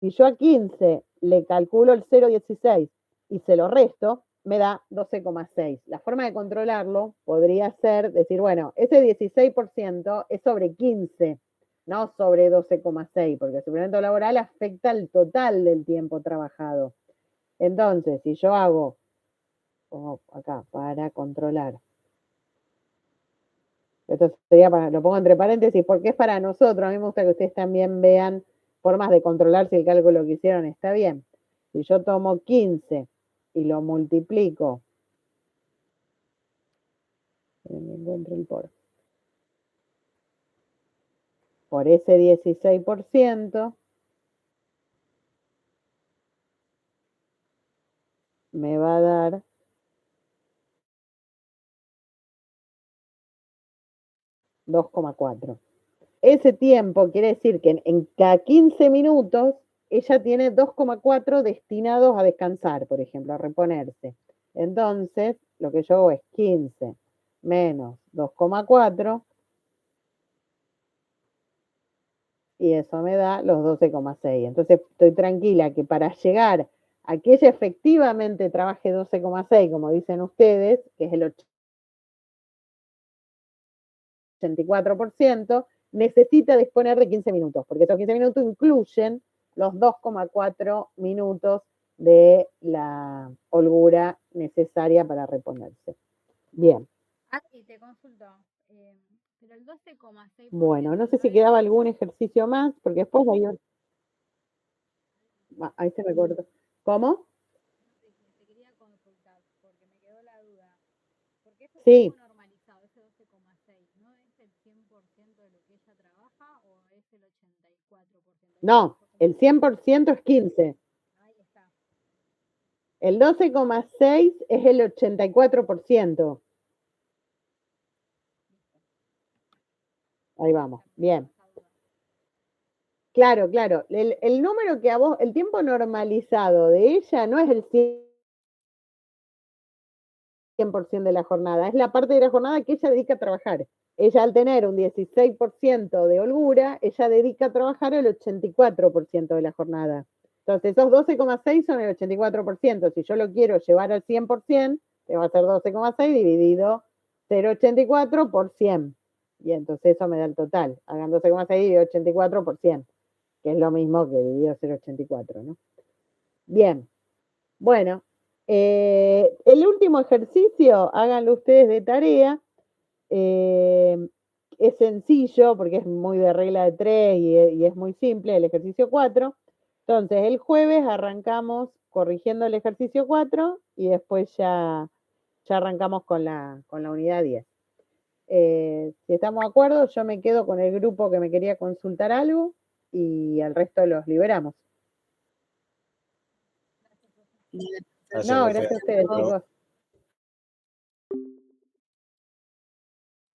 Si yo a 15 le calculo el 0,16 y se lo resto, me da 12,6. La forma de controlarlo podría ser decir, bueno, ese 16% es sobre 15, no sobre 12,6, porque el suplemento laboral afecta el total del tiempo trabajado. Entonces, si yo hago, como acá, para controlar, esto sería lo pongo entre paréntesis porque es para nosotros, a mí me gusta que ustedes también vean formas de controlar si el cálculo que hicieron está bien. Si yo tomo 15 y lo multiplico, me encuentro el por ese 16%, me va a dar 2,4. Ese tiempo quiere decir que en cada 15 minutos ella tiene 2,4 destinados a descansar, por ejemplo, a reponerse. Entonces, lo que yo hago es 15 menos 2,4 y eso me da los 12,6. Entonces, estoy tranquila que para llegar a que ella efectivamente trabaje 12,6, como dicen ustedes, que es el 84%, necesita disponer de 15 minutos, porque esos 15 minutos incluyen los 2,4 minutos de la holgura necesaria para reponerse. Bien. Ah, sí, te consulto. Pero el 12,6%... Bueno, no sé si quedaba algún ejercicio más, porque después hay otro. Ahí se me cortó. ¿Cómo? Te quería consultar, porque me quedó la duda. Porque ese Sí. tiempo normalizado, ese 12,6, ¿no es el 100% de lo que ella trabaja o es el 84%? No, el 100% es 15. Ahí está. El 12,6 es el 84%. Ahí vamos, bien. Claro, claro. El número que a vos, el tiempo normalizado de ella no es el 100% de la jornada, es la parte de la jornada que ella dedica a trabajar. Ella al tener un 16% de holgura, ella dedica a trabajar el 84% de la jornada. Entonces, esos 12,6 son el 84%. Si yo lo quiero llevar al 100%, te va a ser 12,6 dividido 0,84 por 100. Y entonces eso me da el total. Hagan 12,6 dividido 84 por 100, que es lo mismo que dividido 0,84, ¿no? Bien. Bueno, el último ejercicio, háganlo ustedes de tarea. Es sencillo porque es muy de regla de 3 y es muy simple, el ejercicio 4. Entonces, el jueves arrancamos corrigiendo el ejercicio 4 y después ya arrancamos con la unidad 10. Si estamos de acuerdo, yo me quedo con el grupo que me quería consultar algo y al resto los liberamos. Gracias, No, profe. gracias a ustedes, Hasta luego. chicos.